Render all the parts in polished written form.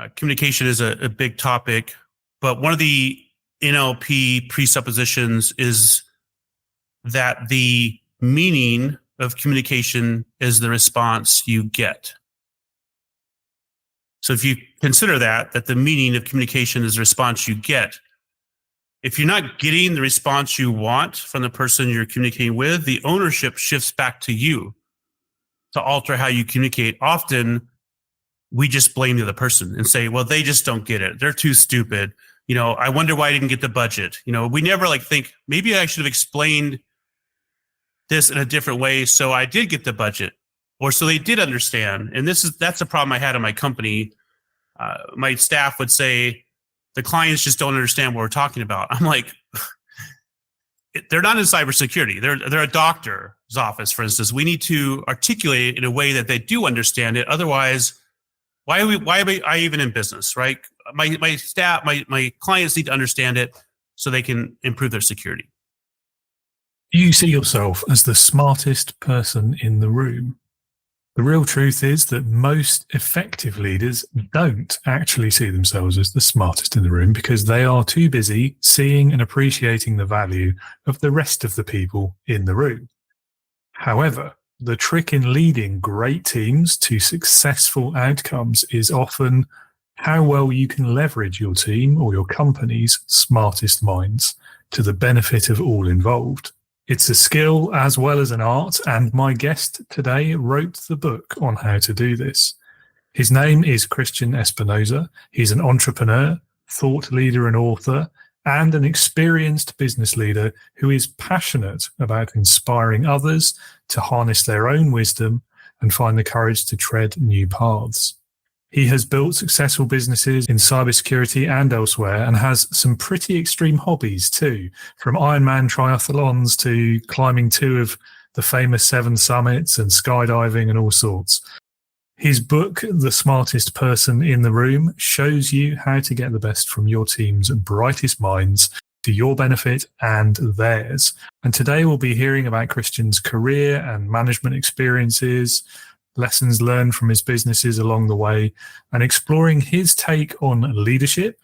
Communication is a big topic, but one of the NLP presuppositions is that the meaning of communication is the response you get. So if you consider that the meaning of communication is the response you get, if you're not getting the response you want from the person you're communicating with, the ownership shifts back to you to alter how you communicate. Often we just blame the other person and say, well, they just don't get it. They're too stupid. I wonder why I didn't get the budget. We never think, maybe I should have explained this in a different way so I did get the budget, or so they did understand. And that's a problem I had in my company. My staff would say, the clients just don't understand what we're talking about. I'm like, they're not in cybersecurity. They're a doctor's office, for instance. We need to articulate it in a way that they do understand it. Otherwise, why am I even in business, right? My staff, my clients need to understand it so they can improve their security. You see yourself as the smartest person in the room. The real truth is that most effective leaders don't actually see themselves as the smartest in the room because they are too busy seeing and appreciating the value of the rest of the people in the room. However, the trick in leading great teams to successful outcomes is often how well you can leverage your team or your company's smartest minds to the benefit of all involved. It's a skill as well as an art, and my guest today wrote the book on how to do this. His name is Christian Espinosa. He's an entrepreneur, thought leader and author, and an experienced business leader who is passionate about inspiring others to harness their own wisdom and find the courage to tread new paths. He has built successful businesses in cybersecurity and elsewhere and has some pretty extreme hobbies too, from Ironman triathlons to climbing 2 of the famous 7 summits and skydiving and all sorts. His book, The Smartest Person in the Room, shows you how to get the best from your team's brightest minds to your benefit and theirs. And today we'll be hearing about Christian's career and management experiences, lessons learned from his businesses along the way, and exploring his take on leadership,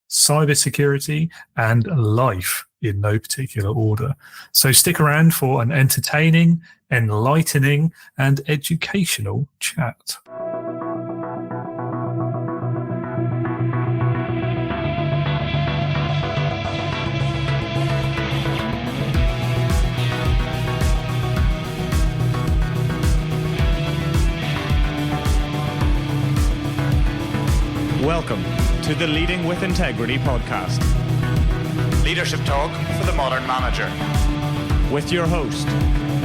cybersecurity, and life in no particular order. So stick around for an entertaining, enlightening, and educational chat. Welcome to the Leading with Integrity podcast. Leadership talk for the modern manager. With your host,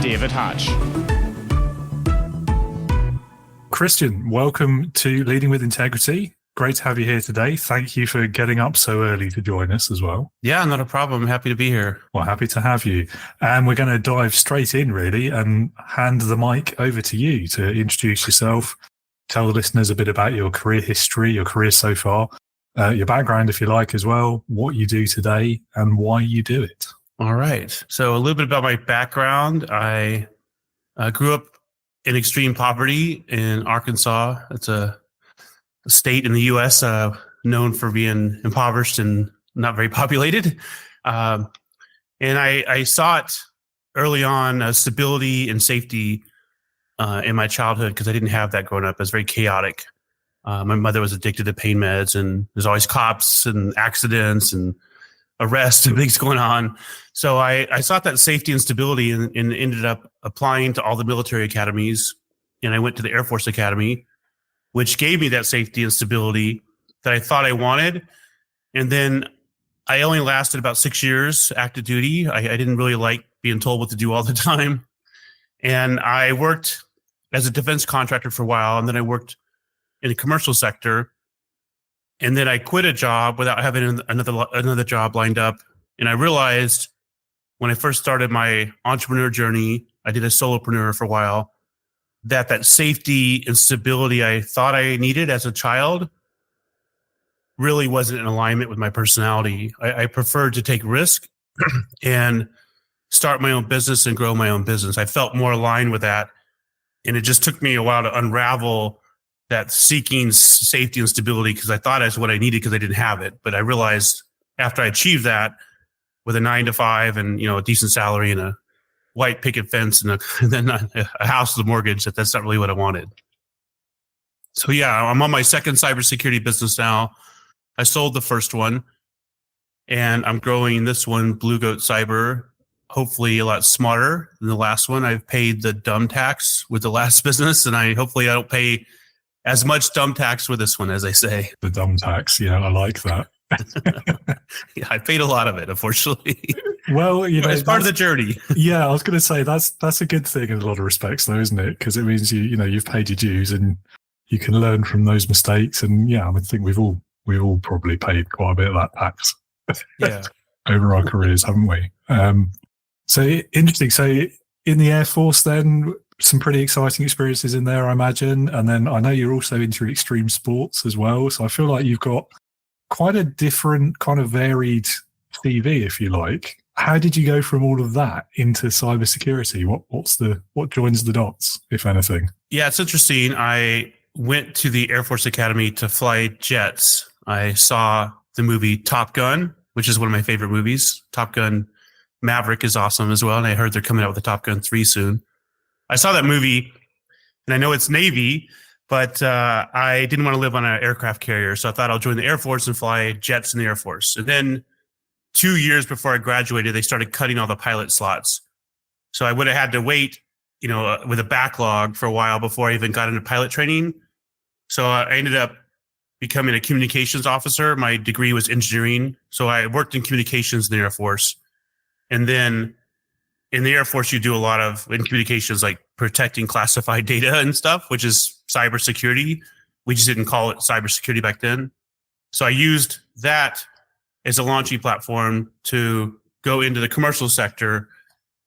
David Hatch. Christian, welcome to Leading with Integrity. Great to have you here today. Thank you for getting up so early to join us as well. Yeah, not a problem. Happy to be here. Well, happy to have you. And we're going to dive straight in, really, and hand the mic over to you to introduce yourself. Tell the listeners a bit about your career history, your career so far, your background, if you like, as well, what you do today and why you do it. All right. So a little bit about my background. I grew up in extreme poverty in Arkansas. It's a state in the U.S. Known for being impoverished and not very populated. And I sought early on stability and safety in my childhood because I didn't have that growing up. It was very chaotic. My mother was addicted to pain meds, and there's always cops and accidents and arrests and things going on. So I sought that safety and stability and ended up applying to all the military academies. And I went to the Air Force Academy, which gave me that safety and stability that I thought I wanted. And then I only lasted about 6 years active duty. I didn't really like being told what to do all the time. And I worked as a defense contractor for a while, and then I worked in the commercial sector. And then I quit a job without having another job lined up. And I realized when I first started my entrepreneur journey, I did a solopreneur for a while, that safety and stability I thought I needed as a child really wasn't in alignment with my personality. I preferred to take risk and start my own business and grow my own business. I felt more aligned with that. And it just took me a while to unravel that seeking safety and stability because I thought that's what I needed because I didn't have it. But I realized after I achieved that with a 9 to 5 and, a decent salary and a white picket fence and then a house with a mortgage, that's not really what I wanted. So yeah, I'm on my second cybersecurity business now. I sold the first one and I'm growing this one, Blue Goat Cyber, hopefully a lot smarter than the last one. I've paid the dumb tax with the last business and hopefully I don't pay as much dumb tax with this one, as I say. The dumb tax. Yeah, I like that. Yeah, I paid a lot of it, unfortunately. Well, it's part of the journey. Yeah, I was going to say that's a good thing in a lot of respects, though, isn't it? Because it means you've paid your dues and you can learn from those mistakes. And yeah, I think we've all probably paid quite a bit of that tax. Yeah. Over our careers, haven't we? So interesting. So in the Air Force, then some pretty exciting experiences in there, I imagine. And then I know you're also into extreme sports as well. So I feel like you've got quite a different kind of varied CV, if you like. How did you go from all of that into cybersecurity? What joins the dots, if anything? Yeah, it's interesting. I went to the Air Force Academy to fly jets. I saw the movie Top Gun, which is one of my favorite movies. Top Gun Maverick is awesome as well. And I heard they're coming out with a Top Gun 3 soon. I saw that movie and I know it's Navy, but I didn't want to live on an aircraft carrier. So I thought I'll join the Air Force and fly jets in the Air Force. And then 2 years before I graduated, they started cutting all the pilot slots. So I would have had to wait, with a backlog for a while before I even got into pilot training. So I ended up becoming a communications officer. My degree was engineering. So I worked in communications in the Air Force. And then in the Air Force, you do a lot of in communications, like protecting classified data and stuff, which is cybersecurity. We just didn't call it cybersecurity back then. So I used that as a launching platform to go into the commercial sector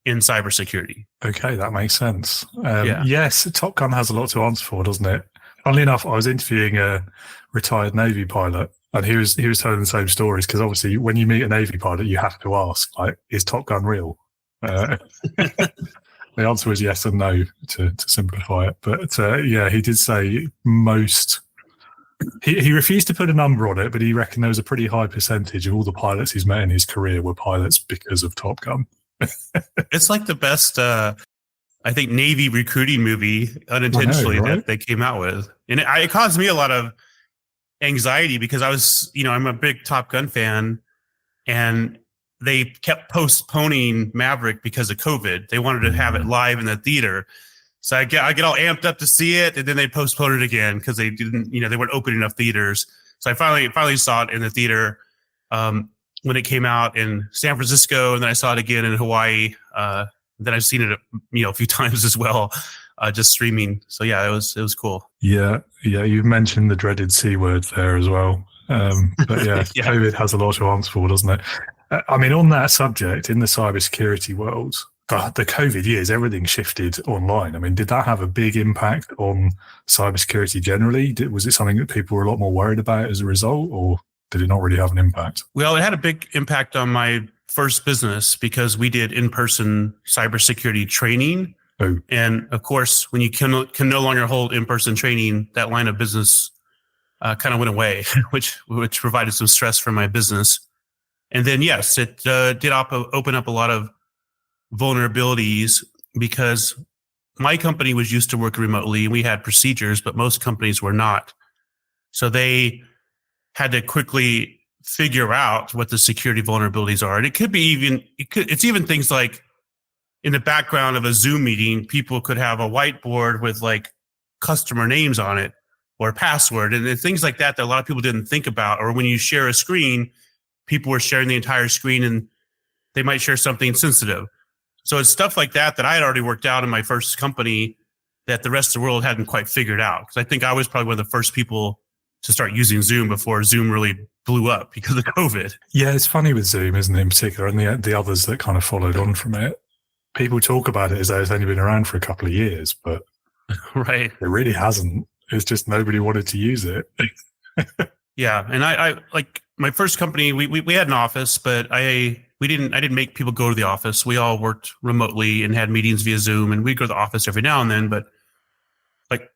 in cybersecurity. Okay, that makes sense. Yeah. Yes, Top Gun has a lot to answer for, doesn't it? Funnily enough, I was interviewing a retired Navy pilot, and he was telling the same stories because obviously, when you meet a Navy pilot, you have to ask, like, is Top Gun real? The answer was yes and no to simplify it. But yeah, he did say most. He refused to put a number on it, but he reckoned there was a pretty high percentage of all the pilots he's met in his career were pilots because of Top Gun. It's like the best, I think, Navy recruiting movie unintentionally that they came out with. And it caused me a lot of anxiety because I was, I'm a big Top Gun fan and they kept postponing Maverick because of COVID. They wanted to have it live in the theater. So I get all amped up to see it, and then they postponed it again because they didn't, they weren't opening enough theaters. So I finally saw it in the theater when it came out in San Francisco, and then I saw it again in Hawaii. Then I've seen it, a few times as well, just streaming. So yeah, it was cool. Yeah. You've mentioned the dreaded C word there as well. But yeah, Yeah. COVID has a lot to answer for, doesn't it? I mean, on that subject, in the cybersecurity world, the COVID years, everything shifted online. I mean, did that have a big impact on cybersecurity generally? Was it something that people were a lot more worried about as a result, or did it not really have an impact? Well, it had a big impact on my first business because we did in-person cybersecurity training. Oh. And of course, when you can no longer hold in-person training, that line of business kind of went away, which provided some stress for my business. And then, yes, it did open up a lot of vulnerabilities because my company was used to working remotely and we had procedures, but most companies were not. So they had to quickly figure out what the security vulnerabilities are. And it's even things like in the background of a Zoom meeting, people could have a whiteboard with like customer names on it or a password and things like that a lot of people didn't think about. Or when you share a screen, people were sharing the entire screen and they might share something sensitive. So it's stuff like that I had already worked out in my first company that the rest of the world hadn't quite figured out. Because I think I was probably one of the first people to start using Zoom before Zoom really blew up because of COVID. Yeah, it's funny with Zoom, isn't it, in particular, and the others that kind of followed on from it. People talk about it as though it's only been around for a couple of years, but Right. It really hasn't. It's just nobody wanted to use it. Yeah, and I like my first company. We had an office, but I didn't make people go to the office. We all worked remotely and had meetings via Zoom, and we'd go to the office every now and then. But like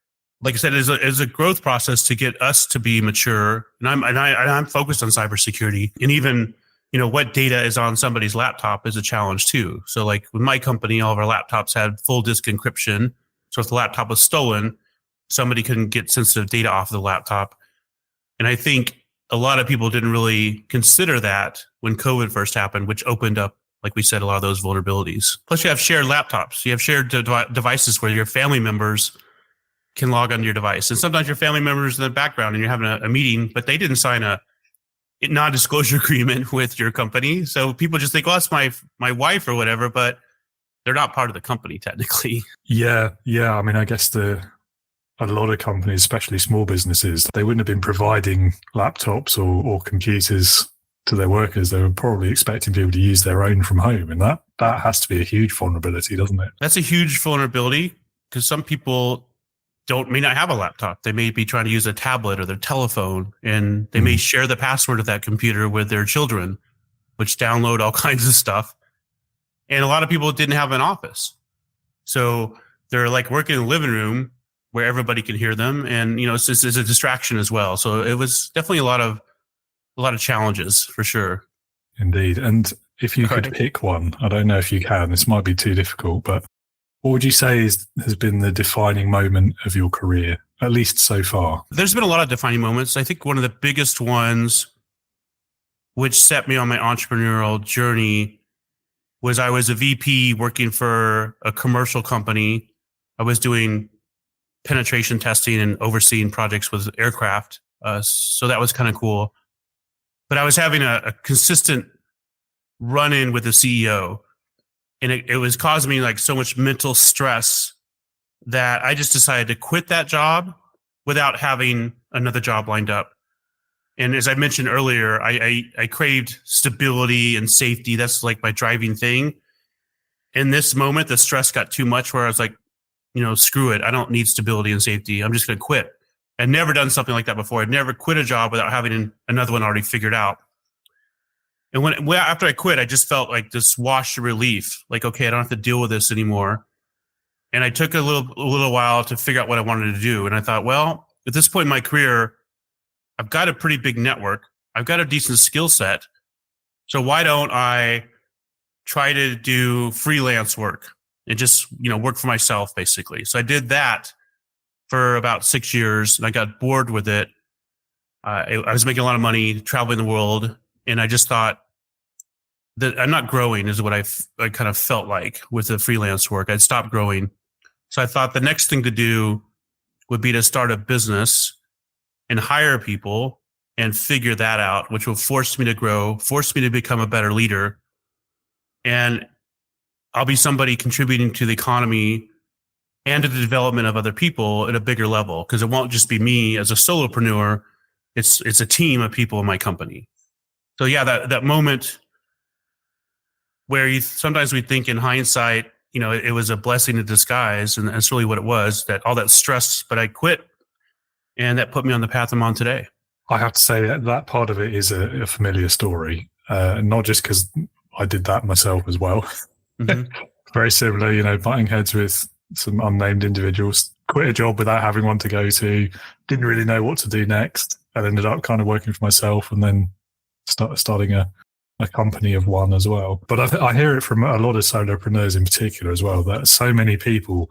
like I said, is a growth process to get us to be mature. And I'm focused on cybersecurity, and even, what data is on somebody's laptop is a challenge too. So like with my company, all of our laptops had full disk encryption. So if the laptop was stolen, somebody couldn't get sensitive data off the laptop. And I think a lot of people didn't really consider that when COVID first happened, which opened up, like we said, a lot of those vulnerabilities. Plus you have shared laptops. You have shared devices where your family members can log onto your device. And sometimes your family members in the background and you're having a meeting, but they didn't sign a non-disclosure agreement with your company. So people just think, well, that's my wife or whatever, but they're not part of the company technically. Yeah. I mean, I guess a lot of companies, especially small businesses, they wouldn't have been providing laptops or computers to their workers. They were probably expecting people to use their own from home. And that has to be a huge vulnerability, doesn't it? That's a huge vulnerability because some people may not have a laptop. They may be trying to use a tablet or their telephone, and they may share the password of that computer with their children, which download all kinds of stuff. And a lot of people didn't have an office. So they're like working in the living room where everybody can hear them. And, it's a distraction as well. So it was definitely a lot of challenges for sure. Indeed. And if you could pick one, I don't know if you can, this might be too difficult, but what would you say has been the defining moment of your career, at least so far? There's been a lot of defining moments. I think one of the biggest ones, which set me on my entrepreneurial journey, was I was a VP working for a commercial company. I was doing penetration testing and overseeing projects with aircraft. So that was kind of cool. But I was having a consistent run-in with the CEO. And it was causing me like so much mental stress that I just decided to quit that job without having another job lined up. And as I mentioned earlier, I craved stability and safety. That's like my driving thing. In this moment, the stress got too much where I was like, screw it. I don't need stability and safety. I'm just going to quit. I'd never done something like that before. I'd never quit a job without having another one already figured out. And after I quit, I just felt like this wash of relief. Like, okay, I don't have to deal with this anymore. And I took a little while to figure out what I wanted to do. And I thought, well, at this point in my career, I've got a pretty big network. I've got a decent skill set. So why don't I try to do freelance work and just, work for myself, basically. So I did that for about 6 years, and I got bored with it. I was making a lot of money, traveling the world, and I just thought that I'm not growing is what I kind of felt like with the freelance work. I'd stopped growing. So I thought the next thing to do would be to start a business and hire people and figure that out, which will force me to grow, force me to become a better leader. And I'll be somebody contributing to the economy and to the development of other people at a bigger level, because it won't just be me as a solopreneur. It's a team of people in my company. So yeah, that moment where sometimes we think in hindsight, it was a blessing in disguise, and that's really what it was, that all that stress, but I quit, and that put me on the path I'm on today. I have to say that part of it is a familiar story, not just because I did that myself as well. Mm-hmm. Very similar, butting heads with some unnamed individuals, quit a job without having one to go to, didn't really know what to do next, and ended up kind of working for myself and then starting a company of one as well. But I hear it from a lot of solopreneurs in particular as well, that so many people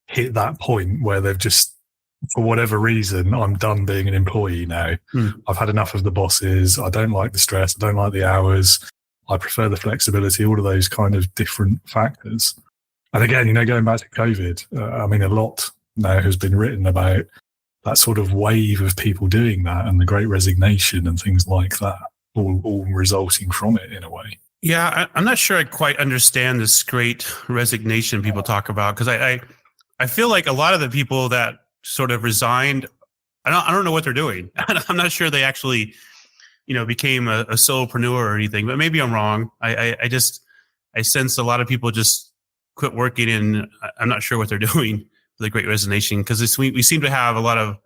hit that point where they've just, for whatever reason, I'm done being an employee now. I've had enough of the bosses. I don't like the stress. I don't like the hours. I prefer the flexibility, all of those kind of different factors. And again, going back to COVID, a lot now has been written about that sort of wave of people doing that and the great resignation and things like that, all resulting from it in a way. Yeah, I'm not sure I quite understand this great resignation people talk about, because I feel like a lot of the people that sort of resigned, I don't know what they're doing. I'm not sure they actually, became a solopreneur or anything, but maybe I'm wrong. I sense a lot of people just quit working, and I'm not sure what they're doing for the great resignation, because we seem to have a lot of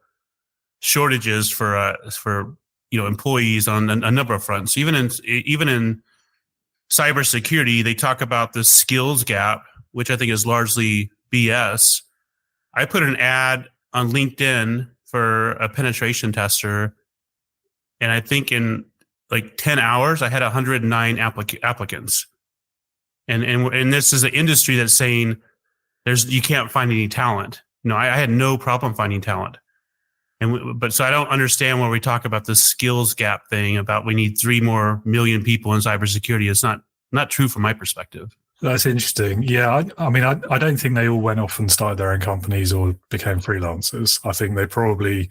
shortages for employees on a number of fronts. Even in cybersecurity, they talk about the skills gap, which I think is largely BS. I put an ad on LinkedIn for a penetration tester. And I think in like 10 hours, I had 109 applicants. And this is an industry that's saying you can't find any talent. I had no problem finding talent. But so I don't understand when we talk about this skills gap thing about we need 3 more million people in cybersecurity. It's not true from my perspective. That's interesting. Yeah, I mean, I don't think they all went off and started their own companies or became freelancers. I think they probably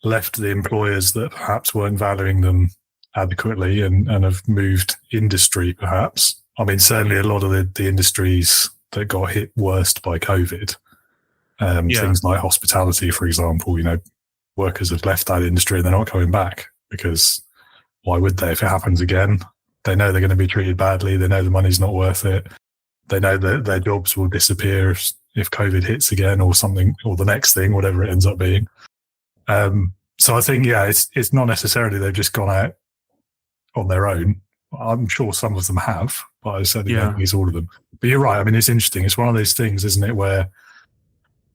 left the employers that perhaps weren't valuing them adequately and have moved industry, perhaps. I mean, certainly a lot of the industries that got hit worst by COVID, things like hospitality, for example, workers have left that industry and they're not coming back because why would they if it happens again? They know they're going to be treated badly. They know the money's not worth it. They know that their jobs will disappear if COVID hits again or something, or the next thing, whatever it ends up being. So I think, it's not necessarily they've just gone out on their own. I'm sure some of them have, but I certainly don't think it's all of them. But you're right. I mean, it's interesting. It's one of those things, isn't it, where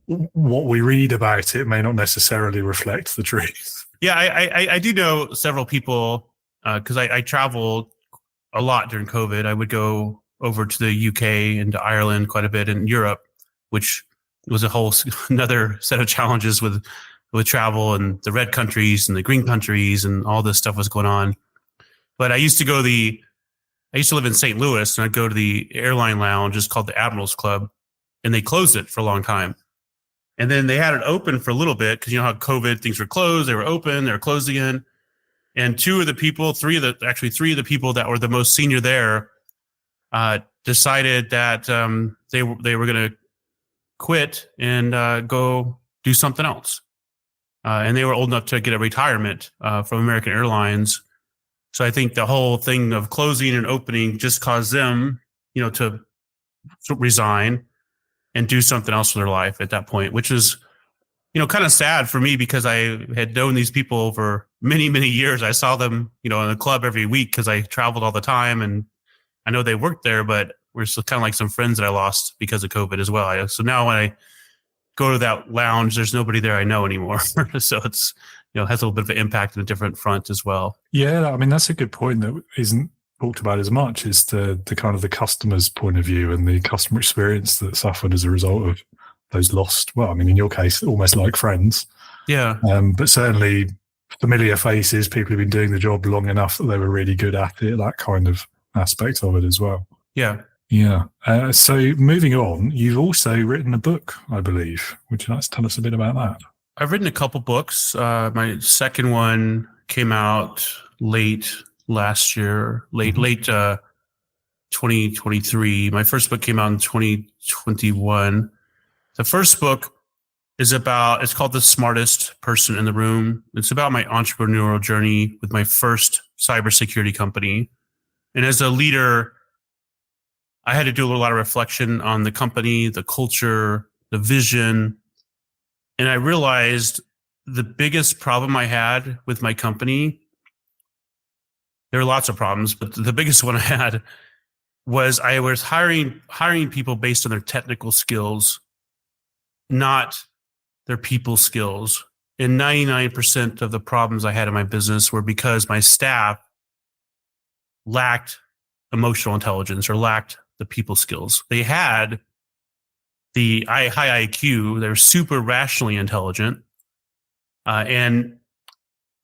what we read about it may not necessarily reflect the truth. Yeah, I do know several people because I traveled a lot during COVID. I would go over to the UK and to Ireland quite a bit, and Europe, which was a whole another set of challenges with travel and the red countries and the green countries and all this stuff was going on. But I used to live in St. Louis, and I'd go to the airline lounge, it's called the Admirals Club, and they closed it for a long time. And then they had it open for a little bit because you know how COVID, things were closed, they were open, they were closed again. And three of the people that were the most senior there decided that they were going to quit and go do something else. And they were old enough to get a retirement from American Airlines. So I think the whole thing of closing and opening just caused them, to resign and do something else for their life at that point, which is, kind of sad for me because I had known these people for many, many years. I saw them, in the club every week because I traveled all the time, and I know they worked there, but we're still kind of like some friends that I lost because of COVID as well. So now when I go to that lounge, there's nobody there I know anymore. So it's, has a little bit of an impact on a different front as well. Yeah, I mean, that's a good point that isn't talked about as much, is the kind of the customer's point of view and the customer experience that suffered as a result of those lost, well, I mean, in your case, almost like friends. Yeah. But certainly familiar faces, people who've been doing the job long enough that they were really good at it, that kind of aspect of it as well. Yeah. Yeah. So moving on, you've also written a book, I believe. Would you like to tell us a bit about that? I've written a couple books. My second one came out late last year, late 2023. My first book came out in 2021. The first book it's called The Smartest Person in the Room. It's about my entrepreneurial journey with my first cybersecurity company. And as a leader, I had to do a lot of reflection on the company, the culture, the vision. And I realized the biggest problem I had with my company, there were lots of problems, but the biggest one I had was I was hiring people based on their technical skills, not their people skills. And 99% of the problems I had in my business were because my staff lacked emotional intelligence or lacked the people skills. They had the high IQ. They were super rationally intelligent. And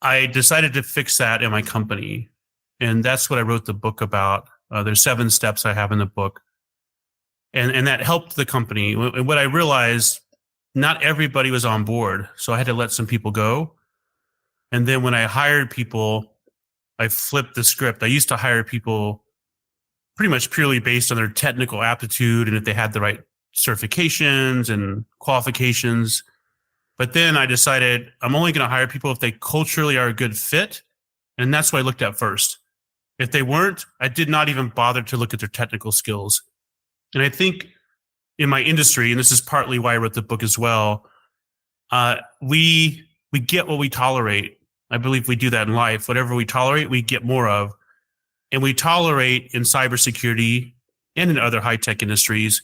I decided to fix that in my company. And that's what I wrote the book about. There's 7 steps I have in the book. And that helped the company. And what I realized, not everybody was on board. So I had to let some people go. And then when I hired people, I flipped the script. I used to hire people pretty much purely based on their technical aptitude and if they had the right certifications and qualifications. But then I decided I'm only going to hire people if they culturally are a good fit. And that's what I looked at first. If they weren't, I did not even bother to look at their technical skills. And I think in my industry, and this is partly why I wrote the book as well, we get what we tolerate. I believe we do that in life. Whatever we tolerate, we get more of. And we tolerate in cybersecurity and in other high-tech industries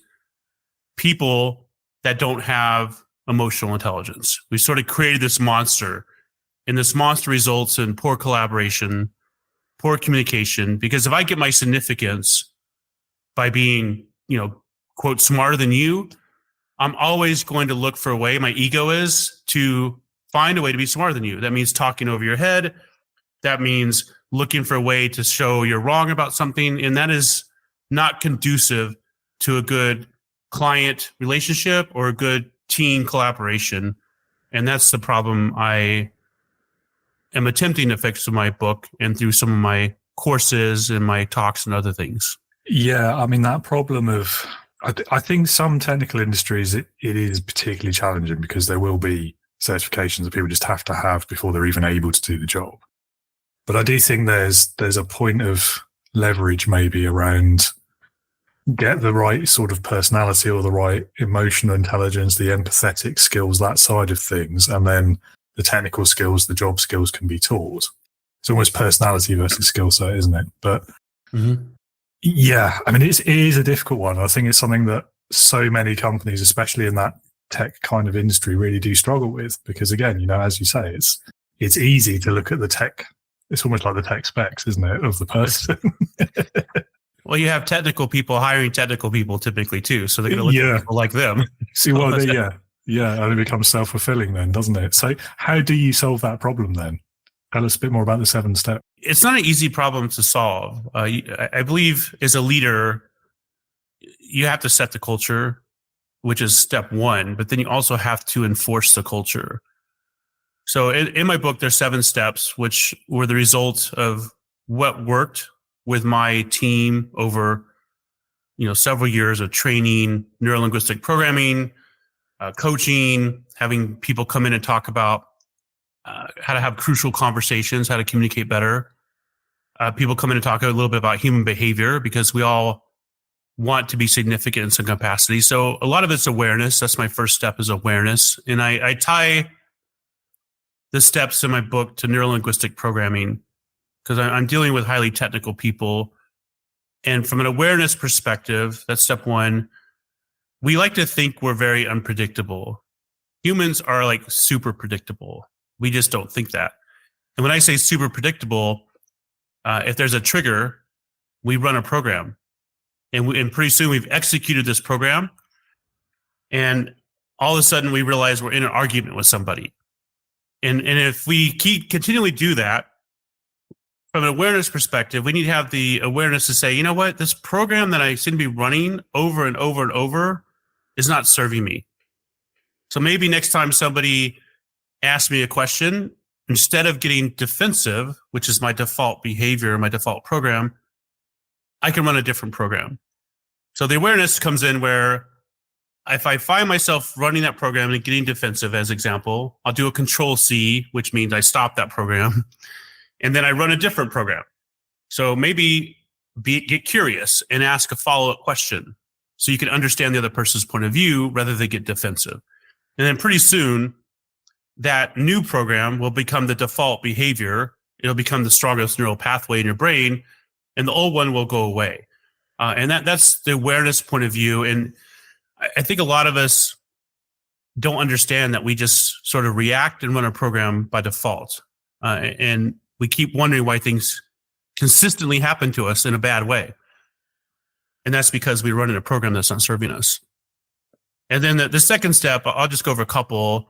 people that don't have emotional intelligence. We sort of created this monster, and this monster results in poor collaboration, poor communication, because if I get my significance by being, quote, smarter than you, I'm always going to look for a way, my ego is, to find a way to be smarter than you. That means talking over your head. That means looking for a way to show you're wrong about something. And that is not conducive to a good client relationship or a good team collaboration. And that's the problem I am attempting to fix with my book and through some of my courses and my talks and other things. Yeah, I mean, that problem of, I think some technical industries, it is particularly challenging because there will be certifications that people just have to have before they're even able to do the job. But I do think there's a point of leverage maybe around get the right sort of personality or the right emotional intelligence, the empathetic skills, that side of things, and then the technical skills, the job skills can be taught. It's almost personality versus skill set, isn't it? But yeah, I mean, it is a difficult one. I think it's something that so many companies, especially in that tech kind of industry, really do struggle with because, again, as you say, it's easy to look at the tech. It's almost like the tech specs, isn't it, of the person? Well, you have technical people hiring technical people typically too, so they're going to look at people like them. See, well, and it becomes self-fulfilling then, doesn't it? So how do you solve that problem then? Tell us a bit more about the 7 steps. It's not an easy problem to solve. I believe as a leader, you have to set the culture, which is step 1, but then you also have to enforce the culture. So in my book, there's 7 steps, which were the result of what worked with my team over, several years of training, neurolinguistic programming, coaching, having people come in and talk about how to have crucial conversations, how to communicate better. People come in and talk a little bit about human behavior because we all want to be significant in some capacity. So a lot of it's awareness. That's my first step, is awareness. And I tie the steps in my book to neurolinguistic programming because I'm dealing with highly technical people. And from an awareness perspective, that's step 1. We like to think we're very unpredictable. Humans are like super predictable. We just don't think that. And when I say super predictable, if there's a trigger, we run a program. And pretty soon we've executed this program. And all of a sudden we realize we're in an argument with somebody. And if we continually do that, from an awareness perspective, we need to have the awareness to say, you know what, this program that I seem to be running over and over and over is not serving me. So maybe next time somebody asks me a question, instead of getting defensive, which is my default behavior, my default program, I can run a different program. So the awareness comes in where if I find myself running that program and getting defensive, as example, I'll do a control C, which means I stop that program. And then I run a different program. So maybe get curious and ask a follow-up question so you can understand the other person's point of view rather than get defensive. And then pretty soon, that new program will become the default behavior. It'll become the strongest neural pathway in your brain, and the old one will go away. And that's the awareness point of view. And I think a lot of us don't understand that we just sort of react and run a program by default. And we keep wondering why things consistently happen to us in a bad way. And that's because we run in a program that's not serving us. And then the second step, I'll just go over a couple,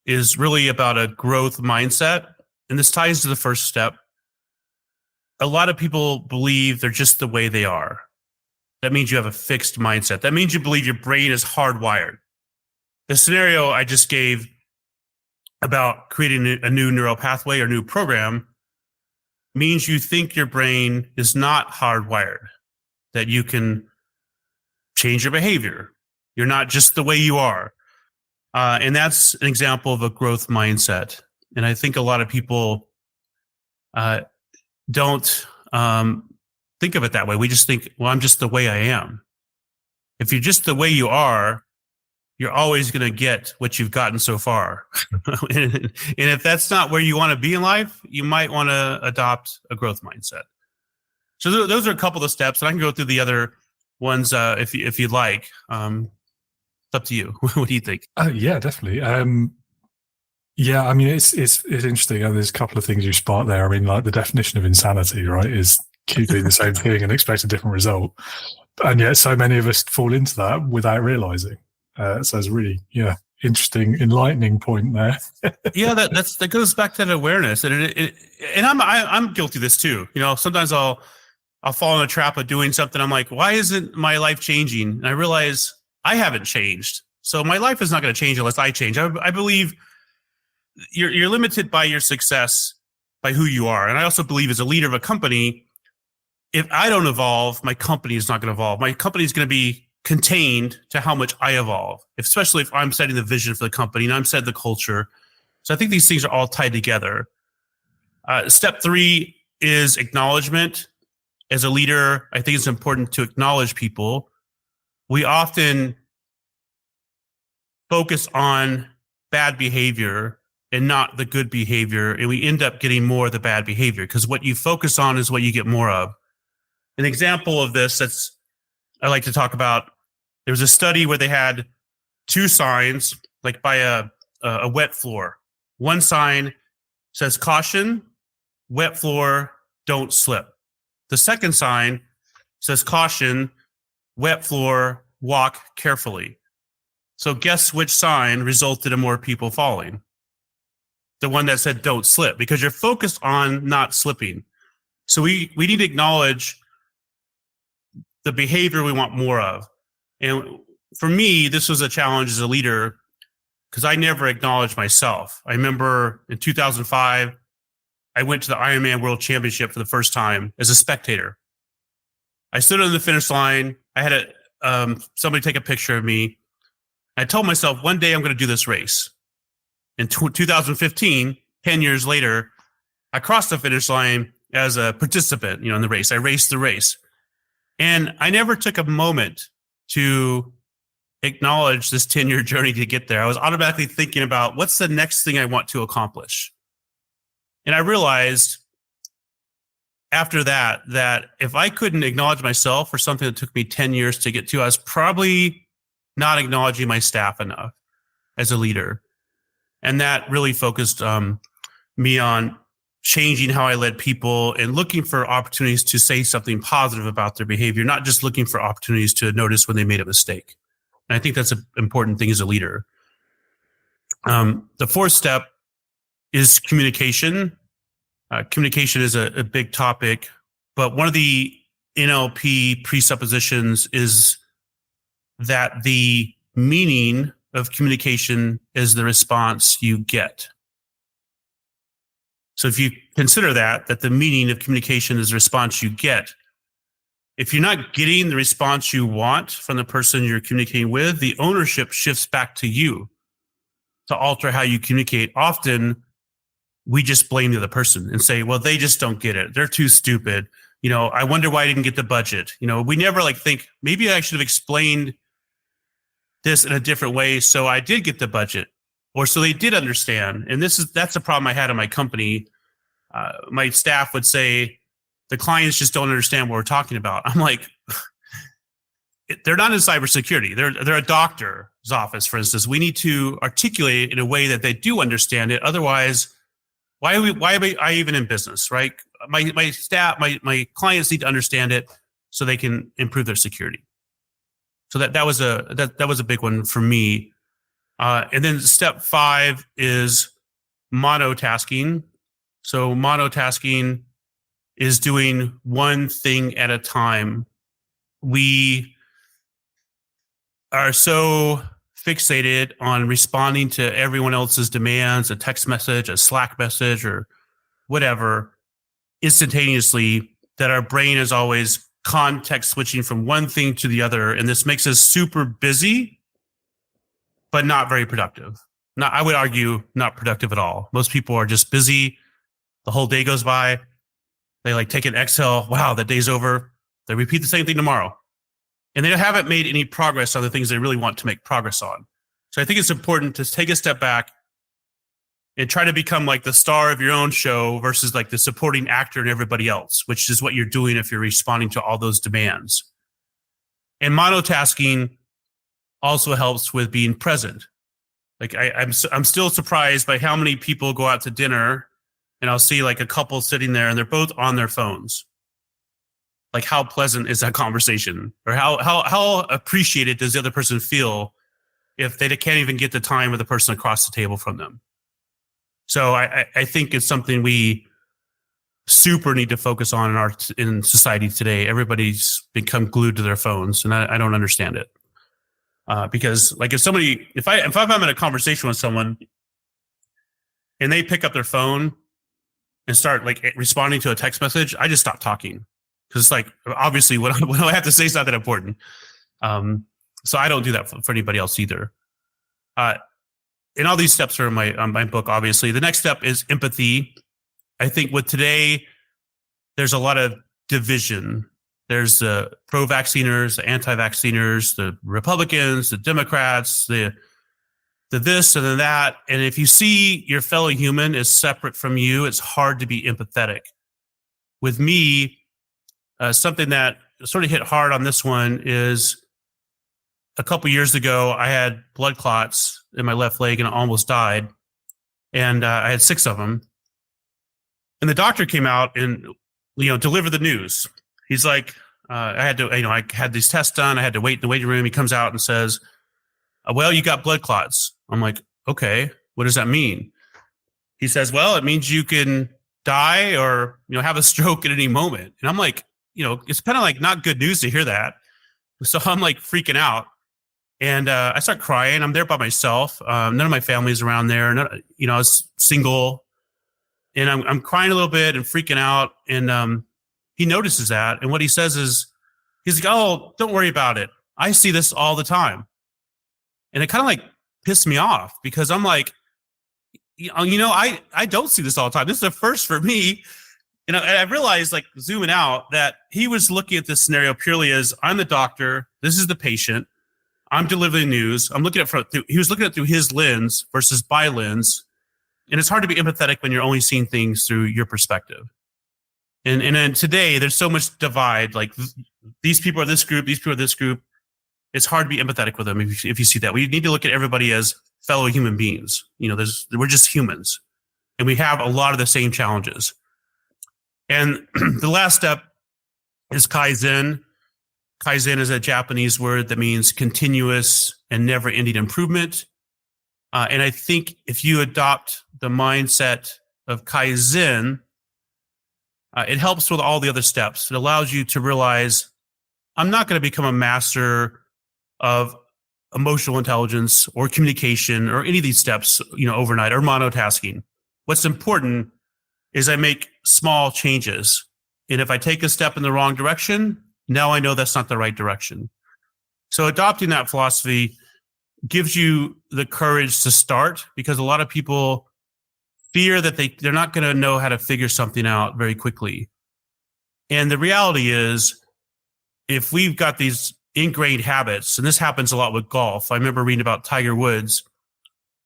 is really about a growth mindset. And this ties to the first step. A lot of people believe they're just the way they are. That means you have a fixed mindset. That means you believe your brain is hardwired. The scenario I just gave about creating a new neural pathway or new program means you think your brain is not hardwired, that you can change your behavior. You're not just the way you are. And that's an example of a growth mindset. And I think a lot of people don't think of it that way. We just think, well, I'm just the way I am. If you're just the way you are, you're always going to get what you've gotten so far. And if that's not where you want to be in life, you might want to adopt a growth mindset. So those are a couple of steps, and I can go through the other ones if you'd like. It's up to you. What do you think? Yeah, definitely. Yeah, I mean, it's interesting. There's a couple of things you sparked there. I mean, like the definition of insanity, right, is keep doing the same thing and expect a different result. And yet so many of us fall into that without realizing. So it's a really, interesting, enlightening point there. Yeah, that goes back to that awareness. And I'm guilty of this too. Sometimes I'll fall in a trap of doing something. I'm like, why isn't my life changing? And I realize I haven't changed. So my life is not going to change unless I change. I believe you're limited by your success, by who you are. And I also believe as a leader of a company, if I don't evolve, my company is not going to evolve. My company is going to be contained to how much I evolve, especially if I'm setting the vision for the company and I'm setting the culture. So I think these things are all tied together. Step 3 is acknowledgement. As a leader, I think it's important to acknowledge people. We often focus on bad behavior and not the good behavior, and we end up getting more of the bad behavior because what you focus on is what you get more of. An example of this I like to talk about, there was a study where they had 2 signs, like by a wet floor. One sign says, caution, wet floor, don't slip. The second sign says, caution, wet floor, walk carefully. So guess which sign resulted in more people falling? The one that said don't slip, because you're focused on not slipping. So we need to acknowledge the behavior we want more of. And for me, this was a challenge as a leader because I never acknowledged myself. I remember in 2005, I went to the Ironman World Championship for the first time as a spectator. I stood on the finish line. I had somebody take a picture of me. I told myself, one day I'm going to do this race. In 2015, 10 years later, I crossed the finish line as a participant, in the race. I raced the race. And I never took a moment to acknowledge this 10-year journey to get there. I was automatically thinking about what's the next thing I want to accomplish. And I realized after that if I couldn't acknowledge myself for something that took me 10 years to get to, I was probably not acknowledging my staff enough as a leader. And that really focused me on changing how I led people and looking for opportunities to say something positive about their behavior, not just looking for opportunities to notice when they made a mistake. And I think that's an important thing as a leader. The 4th step is communication. Communication is a big topic, but one of the NLP presuppositions is that the meaning of communication is the response you get. So if you consider that the meaning of communication is the response you get, if you're not getting the response you want from the person you're communicating with, the ownership shifts back to you to alter how you communicate. Often we just blame the other person and say, well, they just don't get it. They're too stupid. I wonder why I didn't get the budget. We never think, maybe I should have explained this in a different way so I did get the budget, or so they did understand. And that's a problem I had in my company. My staff would say, the clients just don't understand what we're talking about. I'm like, they're not in cybersecurity. They're a doctor's office, for instance. We need to articulate it in a way that they do understand it. Otherwise, why am I even in business, right? My staff, my clients need to understand it so they can improve their security. So that was a big one for me. And then step 5 is monotasking. So monotasking is doing one thing at a time. We are so fixated on responding to everyone else's demands, a text message, a Slack message, or whatever, instantaneously, that our brain is always context switching from one thing to the other. And this makes us super busy, but not very productive. I would argue not productive at all. Most people are just busy. The whole day goes by. They take an exhale. Wow, that day's over. They repeat the same thing tomorrow. And they haven't made any progress on the things they really want to make progress on. So I think it's important to take a step back and try to become the star of your own show versus the supporting actor and everybody else, which is what you're doing if you're responding to all those demands. And monotasking also helps with being present. Like I'm still surprised by how many people go out to dinner and I'll see like a couple sitting there and they're both on their phones. Like how pleasant is that conversation? Or how appreciated does the other person feel if they can't even get the time with the person across the table from them? So I think it's something we super need to focus on in society today. Everybody's become glued to their phones, and I don't understand it. Because like if I'm in a conversation with someone and they pick up their phone and start like responding to a text message, I just stop talking because it's like obviously what I have to say is not that important. So I don't do that for anybody else either. And all these steps are in my book. Obviously, the next step is empathy. I think with today, there's a lot of division. There's the pro-vacciners, the anti-vacciners, the Republicans, the Democrats, the this and the that. And if you see your fellow human is separate from you, it's hard to be empathetic. With me, something that sort of hit hard on this one is a couple years ago, I had blood clots in my left leg and I almost died. And I had 6 of them. And the doctor came out and, delivered the news. He's like, I had these tests done. I had to wait in the waiting room. He comes out and says, well, you got blood clots. I'm like, okay, what does that mean? He says, well, it means you can die or, have a stroke at any moment. And I'm like, it's kind of like not good news to hear that. So I'm like freaking out. And I start crying. I'm there by myself. None of my family's around there. I was single. And I'm crying a little bit and freaking out. And he notices that. And what he says is, he's like, oh, don't worry about it. I see this all the time. And it kind of like pissed me off because I'm like, I don't see this all the time. This is the first for me. And I realized, like, zooming out, that he was looking at this scenario purely as I'm the doctor. This is the patient. I'm delivering news. I'm looking at he was looking at it through his lens versus my lens. And it's hard to be empathetic when you're only seeing things through your perspective. And then today, there's so much divide. Like these people are this group, these people are this group. It's hard to be empathetic with them if you see that. We need to look at everybody as fellow human beings. We're just humans, and we have a lot of the same challenges. And the last step is Kaizen. Kaizen is a Japanese word that means continuous and never-ending improvement. And I think if you adopt the mindset of Kaizen, it helps with all the other steps. It allows you to realize I'm not going to become a master of emotional intelligence or communication or any of these steps, overnight, or monotasking. What's important is I make small changes. And if I take a step in the wrong direction, now I know that's not the right direction. So adopting that philosophy gives you the courage to start, because a lot of people fear that they're not going to know how to figure something out very quickly. And the reality is, if we've got these ingrained habits, and this happens a lot with golf. I remember reading about Tiger Woods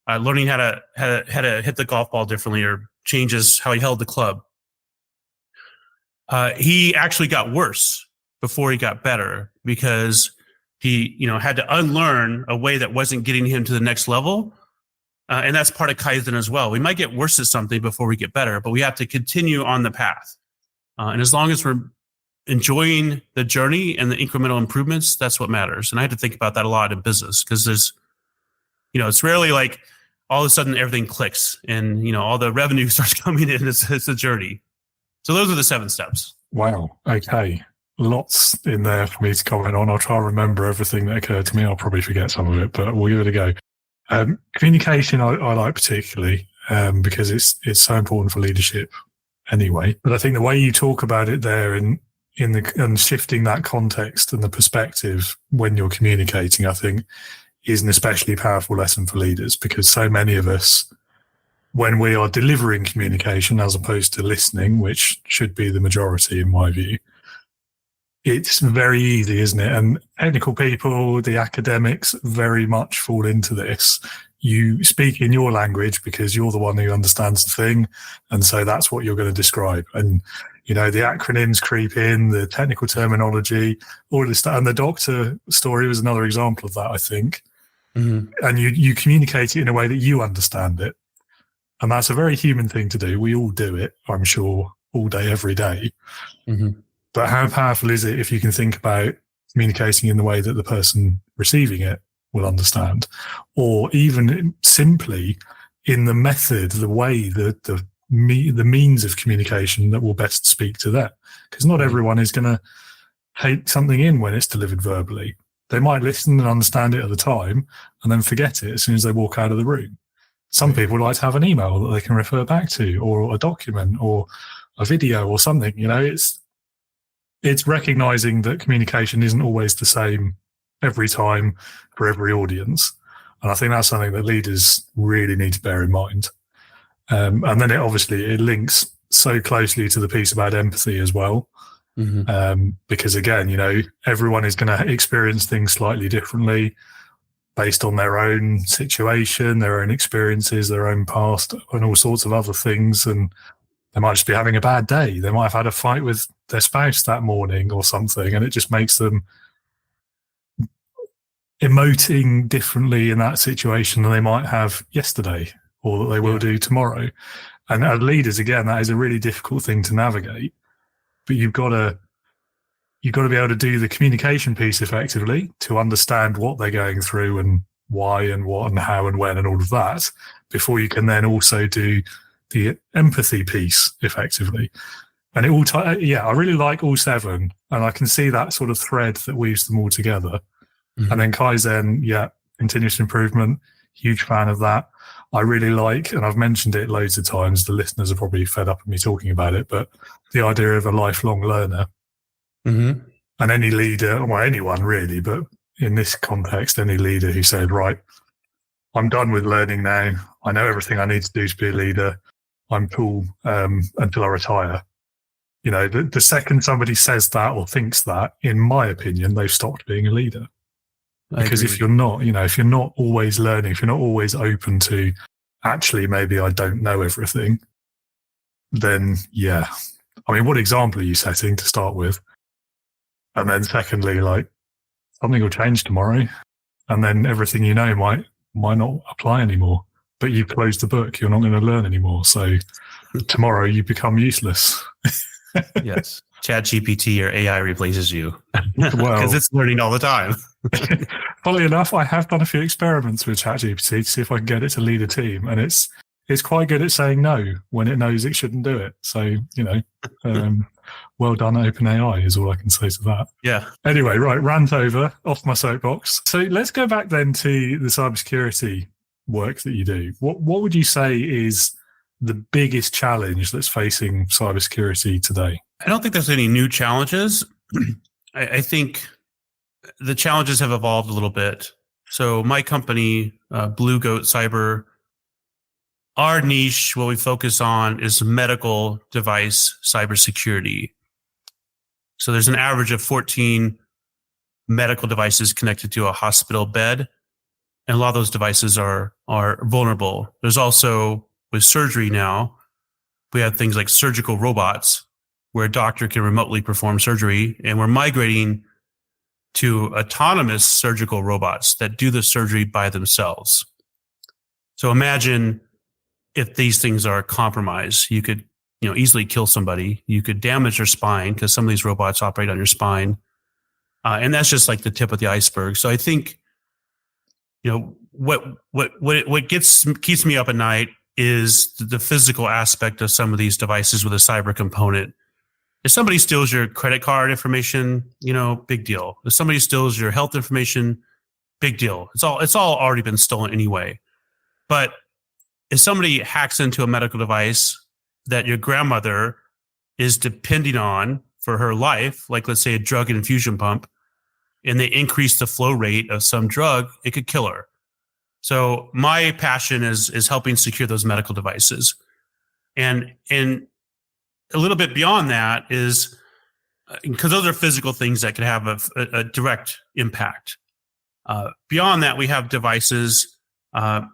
learning how to hit the golf ball differently or changes how he held the club. He actually got worse before he got better because he, had to unlearn a way that wasn't getting him to the next level. And that's part of Kaizen as well. We might get worse at something before we get better, but we have to continue on the path. And as long as we're enjoying the journey and the incremental improvements, that's what matters. And I had to think about that a lot in business because there's, it's rarely like all of a sudden everything clicks and, all the revenue starts coming in. It's a journey. So those are the 7 steps. Wow. Okay. Lots in there for me to comment on. I'll try and remember everything that occurred to me. I'll probably forget some of it, but we'll give it a go. Communication I like particularly because it's so important for leadership anyway. But I think the way you talk about it there and shifting that context and the perspective when you're communicating, I think is an especially powerful lesson for leaders, because so many of us, when we are delivering communication as opposed to listening, which should be the majority in my view, it's very easy, isn't it? And technical people, the academics very much fall into this. you speak in your language because you're the one who understands the thing. And so that's what you're going to describe. And, the acronyms creep in, the technical terminology, all this stuff. And the doctor story was another example of that, I think. Mm-hmm. And you communicate it in a way that you understand it. And that's a very human thing to do. We all do it, I'm sure, all day, every day. Mm-hmm. But how powerful is it if you can think about communicating in the way that the person receiving it will understand, or even simply in the method, the way that the means of communication that will best speak to them? Because not everyone is going to take something in when it's delivered verbally. They might listen and understand it at the time and then forget it as soon as they walk out of the room. Some people like to have an email that they can refer back to, or a document, or a video, or something. It's recognizing that communication isn't always the same every time for every audience. And I think that's something that leaders really need to bear in mind. And then it links so closely to the piece about empathy as well. Mm-hmm. Because again, everyone is going to experience things slightly differently based on their own situation, their own experiences, their own past, and all sorts of other things. And they might just be having a bad day. They might have had a fight with their spouse that morning or something, and it just makes them emoting differently in that situation than they might have yesterday, or that they will do tomorrow. And as leaders, again, that is a really difficult thing to navigate. But you've got to be able to do the communication piece effectively, to understand what they're going through and why and what and how and when and all of that, before you can then also do the empathy piece effectively. And I really like all 7, and I can see that sort of thread that weaves them all together. Mm-hmm. And then Kaizen, continuous improvement, huge fan of that. I really like, and I've mentioned it loads of times, the listeners are probably fed up of me talking about it, but the idea of a lifelong learner. Mm-hmm. And any leader, well, anyone really, but in this context, any leader who said, right, I'm done with learning now. I know everything I need to do to be a leader. I'm cool until I retire. The second somebody says that or thinks that, in my opinion, they've stopped being a leader. Because if you're not, if you're not always learning, if you're not always open to, actually, maybe I don't know everything, then what example are you setting to start with? And then secondly, something will change tomorrow, and then everything might not apply anymore. But you've closed the book. You're not going to learn anymore. So tomorrow you become useless. Yes. ChatGPT or AI replaces you. Well, because it's learning all the time. Funnily enough, I have done a few experiments with ChatGPT to see if I can get it to lead a team, and it's quite good at saying no when it knows it shouldn't do it. So, well done, OpenAI, is all I can say to that. Yeah. Anyway, right, rant over, off my soapbox. So let's go back then to the cybersecurity work that you do. What would you say is the biggest challenge that's facing cybersecurity today? I don't think there's any new challenges. I think the challenges have evolved a little bit. So my company, Blue Goat Cyber, our niche, what we focus on is medical device cybersecurity. So there's an average of 14 medical devices connected to a hospital bed, and a lot of those devices are vulnerable. There's also, with surgery now, we have things like surgical robots where a doctor can remotely perform surgery, and we're migrating to autonomous surgical robots that do the surgery by themselves. So imagine if these things are compromised, you could easily kill somebody. You could damage their spine because some of these robots operate on your spine. And that's just like the tip of the iceberg. So I think, what keeps me up at night is the physical aspect of some of these devices with a cyber component. If somebody steals your credit card information, big deal. If somebody steals your health information, big deal. It's all already been stolen anyway. But if somebody hacks into a medical device that your grandmother is depending on for her life, like let's say a drug infusion pump, and they increase the flow rate of some drug, it could kill her. So my passion is helping secure those medical devices. And a little bit beyond that is, because those are physical things that could have a direct impact. Beyond that, we have devices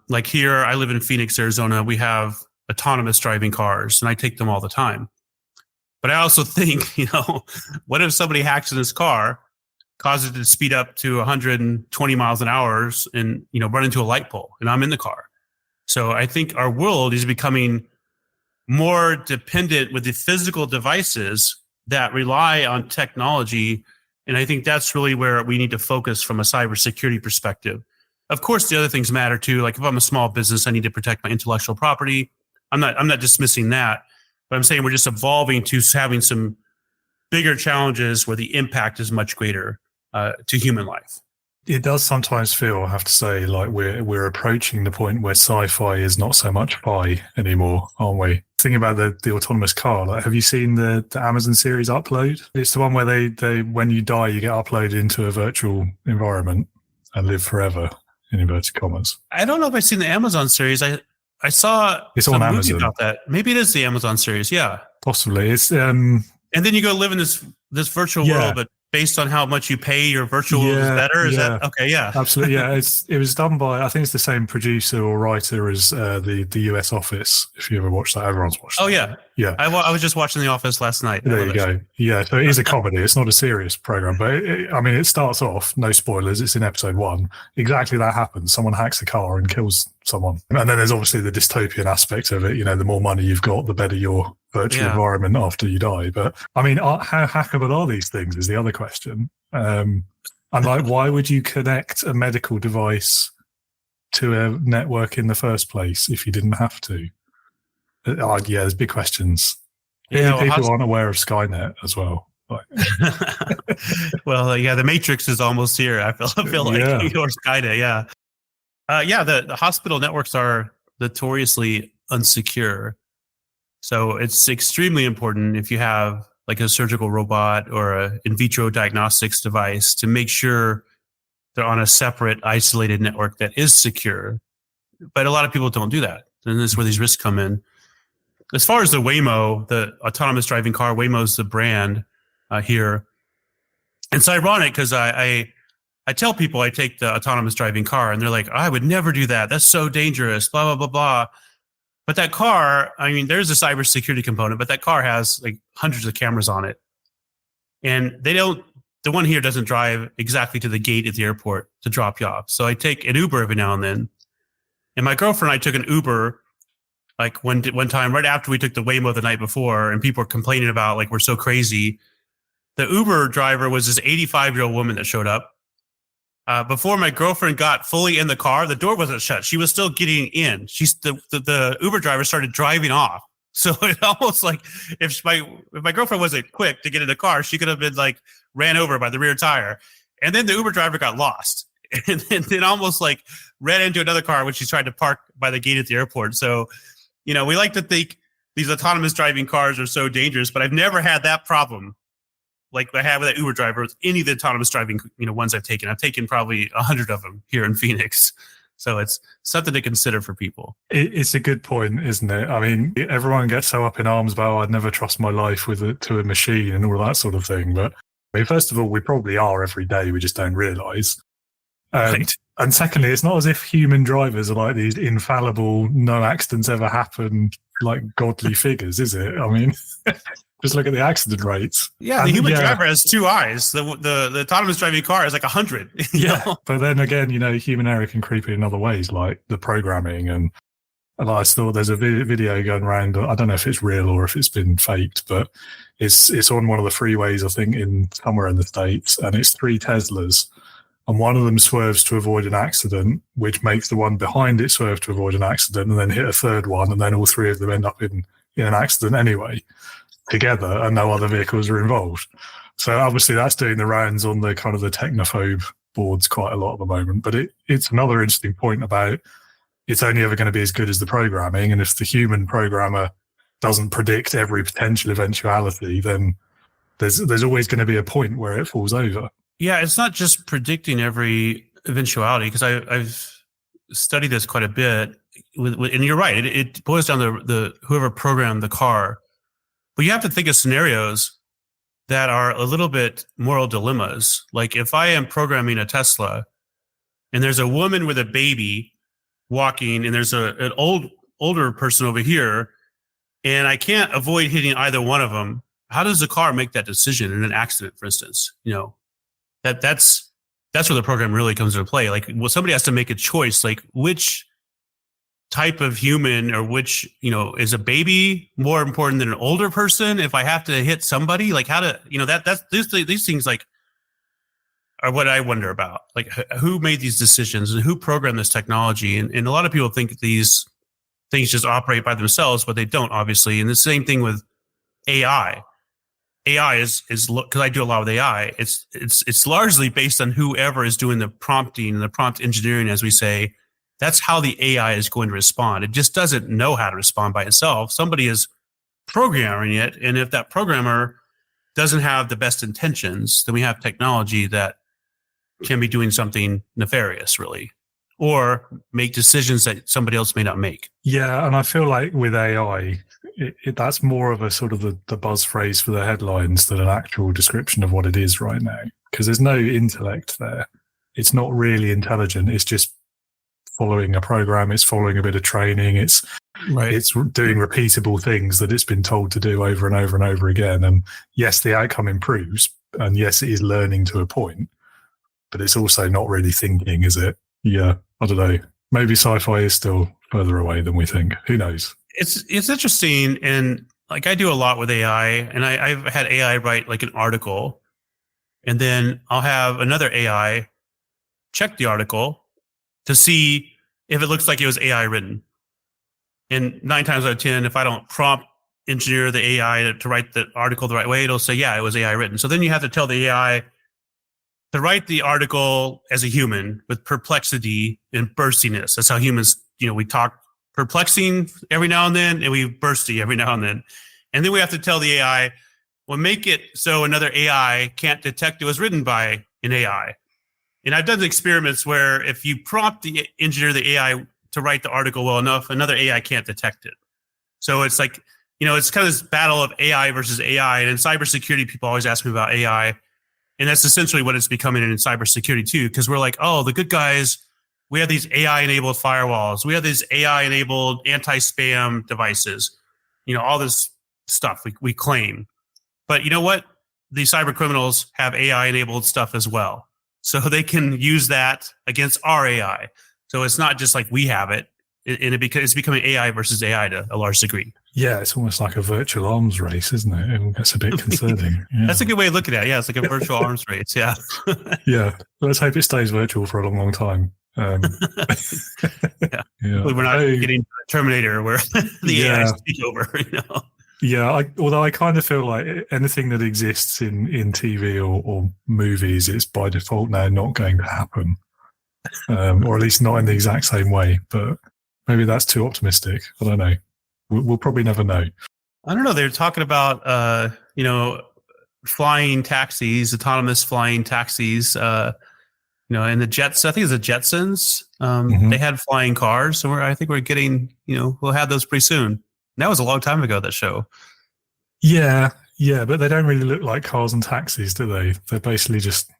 Like here, I live in Phoenix, Arizona. We have autonomous driving cars, and I take them all the time. But I also think, what if somebody hacks in this car, causes it to speed up to 120 miles an hour and, run into a light pole, and I'm in the car. So I think our world is becoming more dependent with the physical devices that rely on technology. And I think that's really where we need to focus from a cybersecurity perspective. Of course, the other things matter too. Like if I'm a small business, I need to protect my intellectual property. I'm not dismissing that, but I'm saying we're just evolving to having some bigger challenges where the impact is much greater to human life. It does sometimes feel, I have to say, like we're approaching the point where sci-fi is not so much fi anymore, aren't we? Thinking about the autonomous car, like, have you seen the Amazon series Upload? It's the one where they when you die, you get uploaded into a virtual environment and live forever, in inverted commas. I don't know if I've seen the Amazon series. I saw it's some on movie Amazon about that. Maybe it is the Amazon series. Yeah, possibly. It's and then you go live in this virtual world, but based on how much you pay, your virtual is better. Is that okay? Yeah, absolutely. Yeah, it was done by, I think it's the same producer or writer as the US Office. If you ever watched that, everyone's watched. Oh yeah. I was just watching The Office last night. There you go. Yeah, so it is a comedy. It's not a serious program, but it starts off, no spoilers. It's in episode 1. Exactly that happens. Someone hacks a car and kills someone, and then there's obviously the dystopian aspect of it. The more money you've got, the better your virtual environment after you die. But how hackable are these things is the other question. And like, why would you connect a medical device to a network in the first place if you didn't have to? There's big questions. People aren't aware of Skynet as well. Well, the Matrix is almost here. I feel like or Skynet. The hospital networks are notoriously unsecure. So it's extremely important if you have like a surgical robot or a in vitro diagnostics device to make sure they're on a separate, isolated network that is secure. But a lot of people don't do that. And this is where these risks come in. As far as the Waymo, the autonomous driving car, Waymo's the brand here. It's ironic because I tell people I take the autonomous driving car and they're like, I would never do that. That's so dangerous, blah, blah, blah, blah. But that car, there's a cybersecurity component, but that car has like hundreds of cameras on it. And the one here doesn't drive exactly to the gate at the airport to drop you off. So I take an Uber every now and then. And my girlfriend and I took an Uber like one time right after we took the Waymo the night before, and people were complaining about like, we're so crazy. The Uber driver was this 85-year-old woman that showed up. Before my girlfriend got fully in the car, the door wasn't shut. She was still getting in. The Uber driver started driving off. So it almost like if my girlfriend wasn't quick to get in the car, she could have been like ran over by the rear tire. And then the Uber driver got lost and then almost like ran into another car when she tried to park by the gate at the airport. So, we like to think these autonomous driving cars are so dangerous, but I've never had that problem like I have with that Uber driver with any of the autonomous driving, ones I've taken. I've taken probably 100 of them here in Phoenix. So it's something to consider for people. It's a good point, isn't it? Everyone gets so up in arms about, I'd never trust my life to a machine and all that sort of thing. But first of all, we probably are every day. We just don't realize. Right. And secondly, it's not as if human drivers are like these infallible, no accidents ever happen, like godly figures, is it? Just look at the accident rates. Yeah, the human driver has 2 eyes. The autonomous driving car is like 100. But then again, human error can creep in other ways, like the programming. And I thought there's a video going around. I don't know if it's real or if it's been faked, but it's on one of the freeways, I think, in somewhere in the States, and it's 3 Teslas. And one of them swerves to avoid an accident, which makes the one behind it swerve to avoid an accident, and then hit a third one, and then all 3 of them end up in an accident anyway, together, and no other vehicles are involved. So obviously that's doing the rounds on the kind of the technophobe boards quite a lot at the moment. But it's another interesting point about it's only ever going to be as good as the programming. And if the human programmer doesn't predict every potential eventuality, then there's always going to be a point where it falls over. Yeah, it's not just predicting every eventuality, because I've studied this quite a bit. And you're right, it boils down to the whoever programmed the car. But you have to think of scenarios that are a little bit moral dilemmas. Like if I am programming a Tesla and there's a woman with a baby walking and there's an older person over here, and I can't avoid hitting either one of them. How does the car make that decision in an accident, for instance? That's where the program really comes into play. Like, well, somebody has to make a choice, like which type of human or which, is a baby more important than an older person? If I have to hit somebody, like how to, these things like are what I wonder about. Like who made these decisions and who programmed this technology? And a lot of people think these things just operate by themselves, but they don't, obviously. And the same thing with AI. AI is because I do a lot with AI. It's largely based on whoever is doing the prompting and the prompt engineering, as we say. That's how the AI is going to respond. It just doesn't know how to respond by itself. Somebody is programming it, and if that programmer doesn't have the best intentions, then we have technology that can be doing something nefarious, really, or make decisions that somebody else may not make. Yeah, and I feel like with AI, that's more of a sort of the buzz phrase for the headlines than an actual description of what it is right now, because there's no intellect there. It's not really intelligent. It's just following a program. It's following a bit of training. It's doing repeatable things that it's been told to do over and over and over again. And yes, the outcome improves, and yes, it is learning to a point, but it's also not really thinking, is it? Yeah, I don't know. Maybe sci-fi is still further away than we think. Who knows? It's interesting, and like I do a lot with AI, and I've had AI write like an article, and then I'll have another AI check the article to see if it looks like it was AI written. And 9 times out of 10, if I don't prompt engineer the AI to write the article the right way, it'll say, yeah, it was AI written. So then you have to tell the AI to write the article as a human with perplexity and burstiness. That's how humans, we talk perplexing every now and then, and we bursty every now and then. And then we have to tell the AI, well, make it so another AI can't detect it was written by an AI. And I've done experiments where if you prompt the engineer, the AI, to write the article well enough, another AI can't detect it. So it's like, it's kind of this battle of AI versus AI. And in cybersecurity, people always ask me about AI. And that's essentially what it's becoming in cybersecurity too, because we're like, oh, the good guys, we have these AI-enabled firewalls. We have these AI-enabled anti-spam devices, all this stuff we claim. But you know what? The cyber criminals have AI-enabled stuff as well. So they can use that against our AI. So it's not just like we have it, and it's becoming AI versus AI to a large degree. Yeah, it's almost like a virtual arms race, isn't it? And that's a bit concerning. Yeah. That's a good way of looking at it. Yeah, it's like a virtual arms race. Yeah. Yeah. Let's hope it stays virtual for a long, long time. Yeah. We're not getting Terminator where the AI takes over, Yeah, although I kind of feel like anything that exists in TV or movies, it's by default now not going to happen, or at least not in the exact same way. But maybe that's too optimistic. I don't know. We'll probably never know. I don't know. They're talking about, flying taxis, autonomous flying taxis, and the Jets. I think it's the Jetsons. They had flying cars. So I think we're getting, we'll have those pretty soon. That was a long time ago, that show. Yeah, but they don't really look like cars and taxis, do they? They're basically just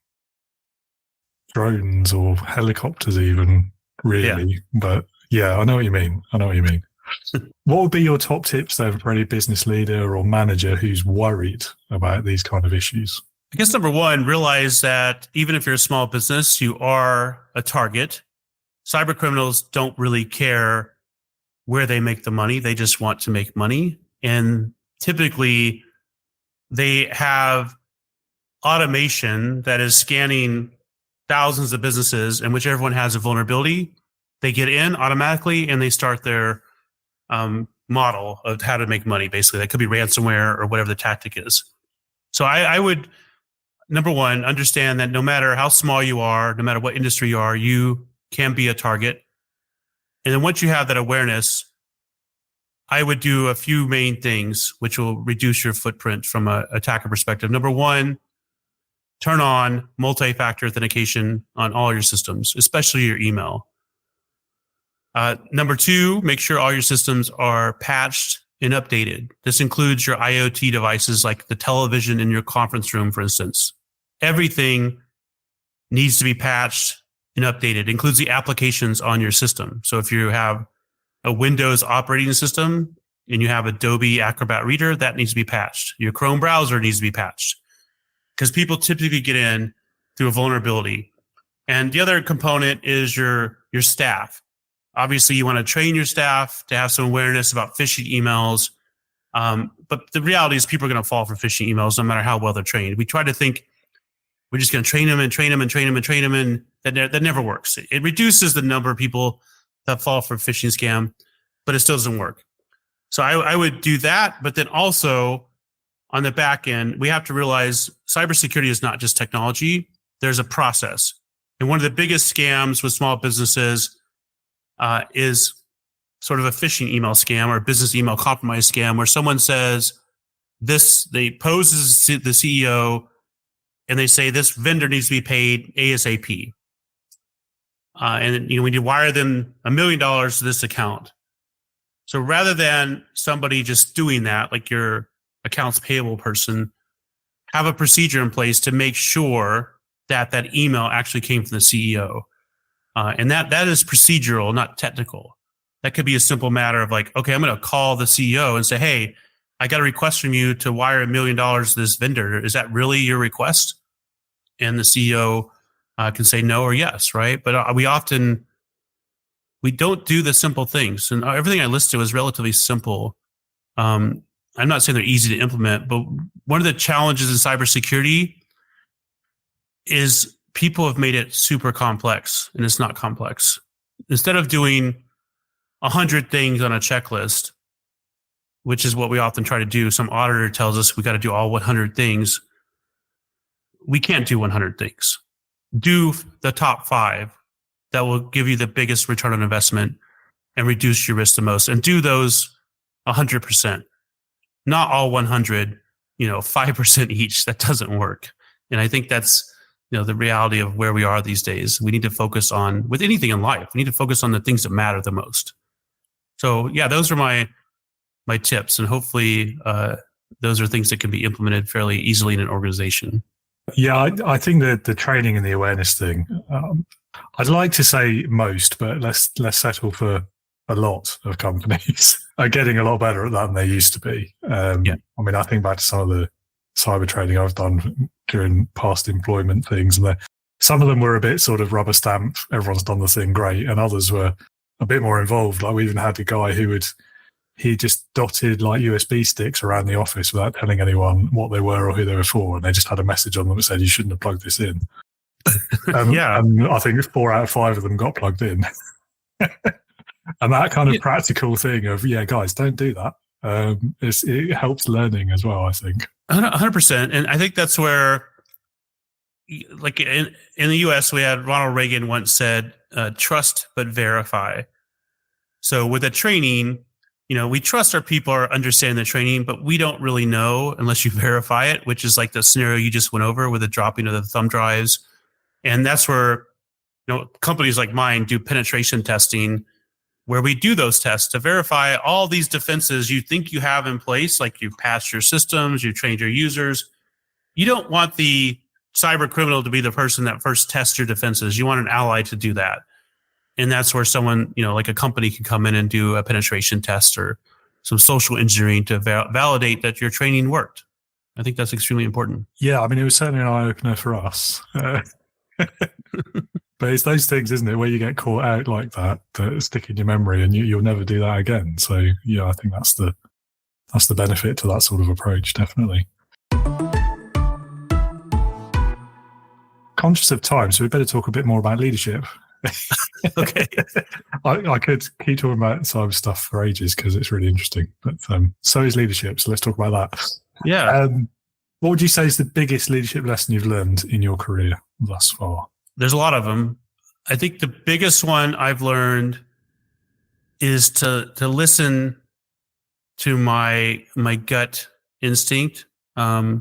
drones or helicopters even, really. Yeah. But yeah, I know what you mean. What would be your top tips, though, for any business leader or manager who's worried about these kind of issues? I guess number one, realize that even if you're a small business, you are a target. Cyber criminals don't really care where they make the money. They just want to make money. And typically they have automation that is scanning thousands of businesses in which everyone has a vulnerability. They get in automatically and they start their model of how to make money. Basically, that could be ransomware or whatever the tactic is. So I would, number one, understand that no matter how small you are, no matter what industry you are, you can be a target. And then once you have that awareness, I would do a few main things which will reduce your footprint from an attacker perspective. Number one, turn on multi-factor authentication on all your systems, especially your email. Number two, make sure all your systems are patched and updated. This includes your IoT devices like the television in your conference room, for instance. Everything needs to be patched and updated. It includes the applications on your system. So if you have a Windows operating system and you have Adobe Acrobat Reader, that needs to be patched. Your Chrome browser needs to be patched because people typically get in through a vulnerability. And the other component is your staff. Obviously, you want to train your staff to have some awareness about phishing emails. But the reality is people are going to fall for phishing emails no matter how well they're trained. We try to think we're just going to train them and train them and train them and train them, and that never works. It reduces the number of people that fall for phishing scam, but it still doesn't work. So I would do that, but then also on the back end, we have to realize cybersecurity is not just technology. There's a process. And one of the biggest scams with small businesses is sort of a phishing email scam or a business email compromise scam where someone says they pose as the CEO and they say this vendor needs to be paid ASAP. And we need to wire them $1 million to this account. So rather than somebody just doing that, like your accounts payable person, have a procedure in place to make sure that email actually came from the CEO. And that is procedural, not technical. That could be a simple matter of like, okay, I'm going to call the CEO and say, hey, I got a request from you to wire $1 million to this vendor. Is that really your request? And the CEO can say no or yes, right? But we don't do the simple things. And everything I listed was relatively simple. I'm not saying they're easy to implement, but one of the challenges in cybersecurity is people have made it super complex, and it's not complex. Instead of doing 100 things on a checklist, which is what we often try to do, some auditor tells us we got to do all 100 things. We can't do 100 things. Do the top 5 that will give you the biggest return on investment and reduce your risk the most, and do those 100%. Not all 100, 5% each. That doesn't work. And I think that's the reality of where we are these days. We need to focus on, with anything in life, we need to focus on the things that matter the most. So yeah, those are my tips, and hopefully those are things that can be implemented fairly easily in an organization. Yeah, I think that the training and the awareness thing, I'd like to say most, but let's settle for a lot of companies are getting a lot better at that than they used to be. Yeah. I mean, I think back to some of the cyber training I've done during past employment things, and some of them were a bit sort of rubber stamp, everyone's done the thing great, and others were a bit more involved. Like we even had a guy he just dotted like USB sticks around the office without telling anyone what they were or who they were for, and they just had a message on them that said you shouldn't have plugged this in. Yeah, and I think 4 out of 5 of them got plugged in. And that kind of practical thing of, yeah, guys, don't do that. It helps learning as well, I think. 100%. And I think that's where, like in the US, we had Ronald Reagan once said, trust but verify. So with the training, we trust our people are understanding the training, but we don't really know unless you verify it, which is like the scenario you just went over with the dropping of the thumb drives. And that's where, companies like mine do penetration testing, where we do those tests to verify all these defenses you think you have in place, like you've patched your systems, you've trained your users. You don't want the cyber criminal to be the person that first tests your defenses. You want an ally to do that. And that's where someone, like a company can come in and do a penetration test or some social engineering to validate that your training worked. I think that's extremely important. Yeah, I mean, it was certainly an eye-opener for us. But it's those things, isn't it, where you get caught out like that stick in your memory, and you'll never do that again. So yeah, I think that's the benefit to that sort of approach, definitely. Conscious of time, so we better talk a bit more about leadership. Okay. I could keep talking about cyber stuff for ages because it's really interesting, but so is leadership. So let's talk about that. Yeah. What would you say is the biggest leadership lesson you've learned in your career thus far? There's a lot of them. I think the biggest one I've learned is to listen to my gut instinct. I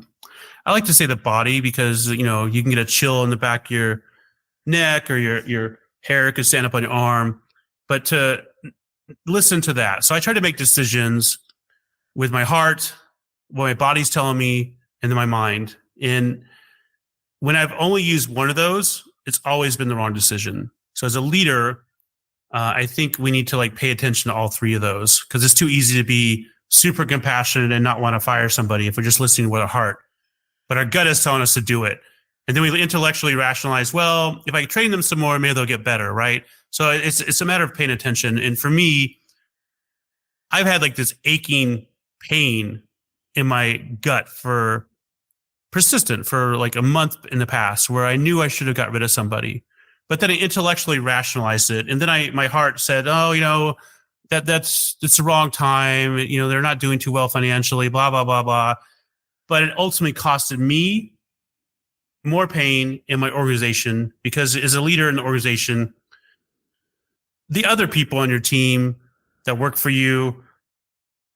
like to say the body because, you can get a chill in the back of your neck or your hair could stand up on your arm, but to listen to that. So I try to make decisions with my heart, what my body's telling me, and then my mind. And when I've only used one of those, it's always been the wrong decision. So as a leader, I think we need to like pay attention to all three of those, because it's too easy to be super compassionate and not want to fire somebody if we're just listening with our heart. But our gut is telling us to do it. And then we intellectually rationalize, well, if I train them some more, maybe they'll get better, right? So it's a matter of paying attention. And for me, I've had like this aching pain in my gut for like a month in the past, where I knew I should have got rid of somebody. But then I intellectually rationalized it. And then my heart said, oh, you know, it's the wrong time. You know, they're not doing too well financially, blah, blah, blah, blah. But it ultimately costed me more pain in my organization, because as a leader in the organization, the other people on your team that work for you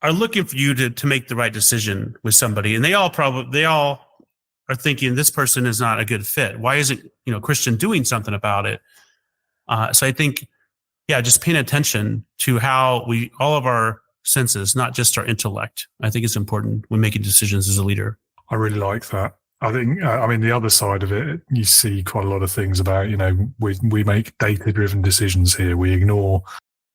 are looking for you to make the right decision with somebody. And they all are thinking, this person is not a good fit. Why isn't, Christian doing something about it? So I think, just paying attention to how all of our senses, not just our intellect, I think it's important when making decisions as a leader. I really like that. I think, the other side of it, you see quite a lot of things about, we make data-driven decisions here. We ignore,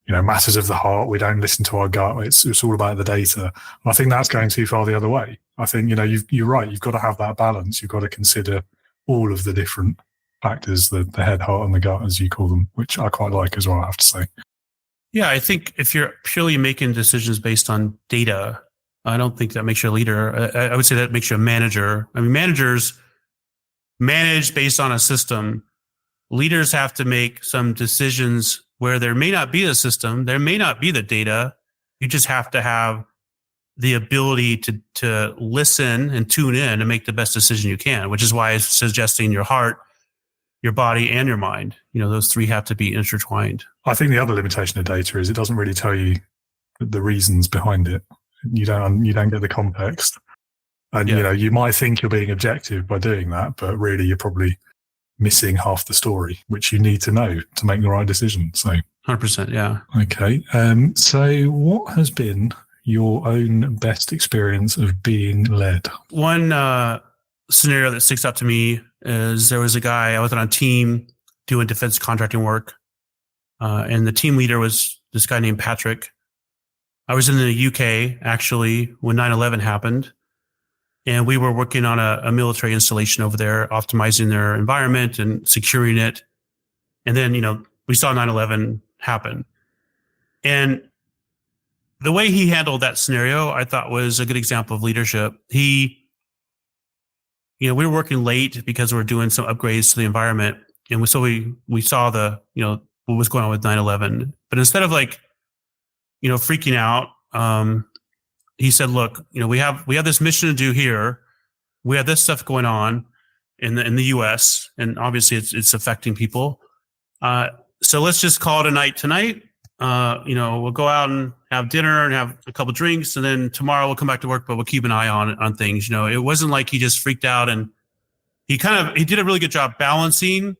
matters of the heart. We don't listen to our gut. It's all about the data. And I think that's going too far the other way. I think, you're right. You've got to have that balance. You've got to consider all of the different factors, the head, heart, and the gut, as you call them, which I quite like as well, I have to say. Yeah, I think if you're purely making decisions based on data, I don't think that makes you a leader. I would say that makes you a manager. I mean, managers manage based on a system. Leaders have to make some decisions where there may not be a system, there may not be the data. You just have to have the ability to listen and tune in and make the best decision you can, which is why I'm suggesting your heart, your body, and your mind. Those three have to be intertwined. I think the other limitation of data is it doesn't really tell you the reasons behind it. You don't get the context. And, you might think you're being objective by doing that, but really you're probably missing half the story, which you need to know to make the right decision. So 100%. Yeah. Okay. So what has been your own best experience of being led? One scenario that sticks out to me is there was a guy, I was on a team doing defense contracting work. And the team leader was this guy named Patrick. I was in the UK actually when 9/11 happened, and we were working on a military installation over there, optimizing their environment and securing it. And then, we saw 9/11 happen. And the way he handled that scenario, I thought was a good example of leadership. We were working late because we were doing some upgrades to the environment. And so we saw what was going on with 9/11. But instead of freaking out, he said, look, we have this mission to do here. We have this stuff going on in the US, and obviously it's affecting people. So let's just call it a night tonight. We'll go out and have dinner and have a couple drinks, and then tomorrow we'll come back to work, but we'll keep an eye on things. It wasn't like he just freaked out, and he did a really good job balancing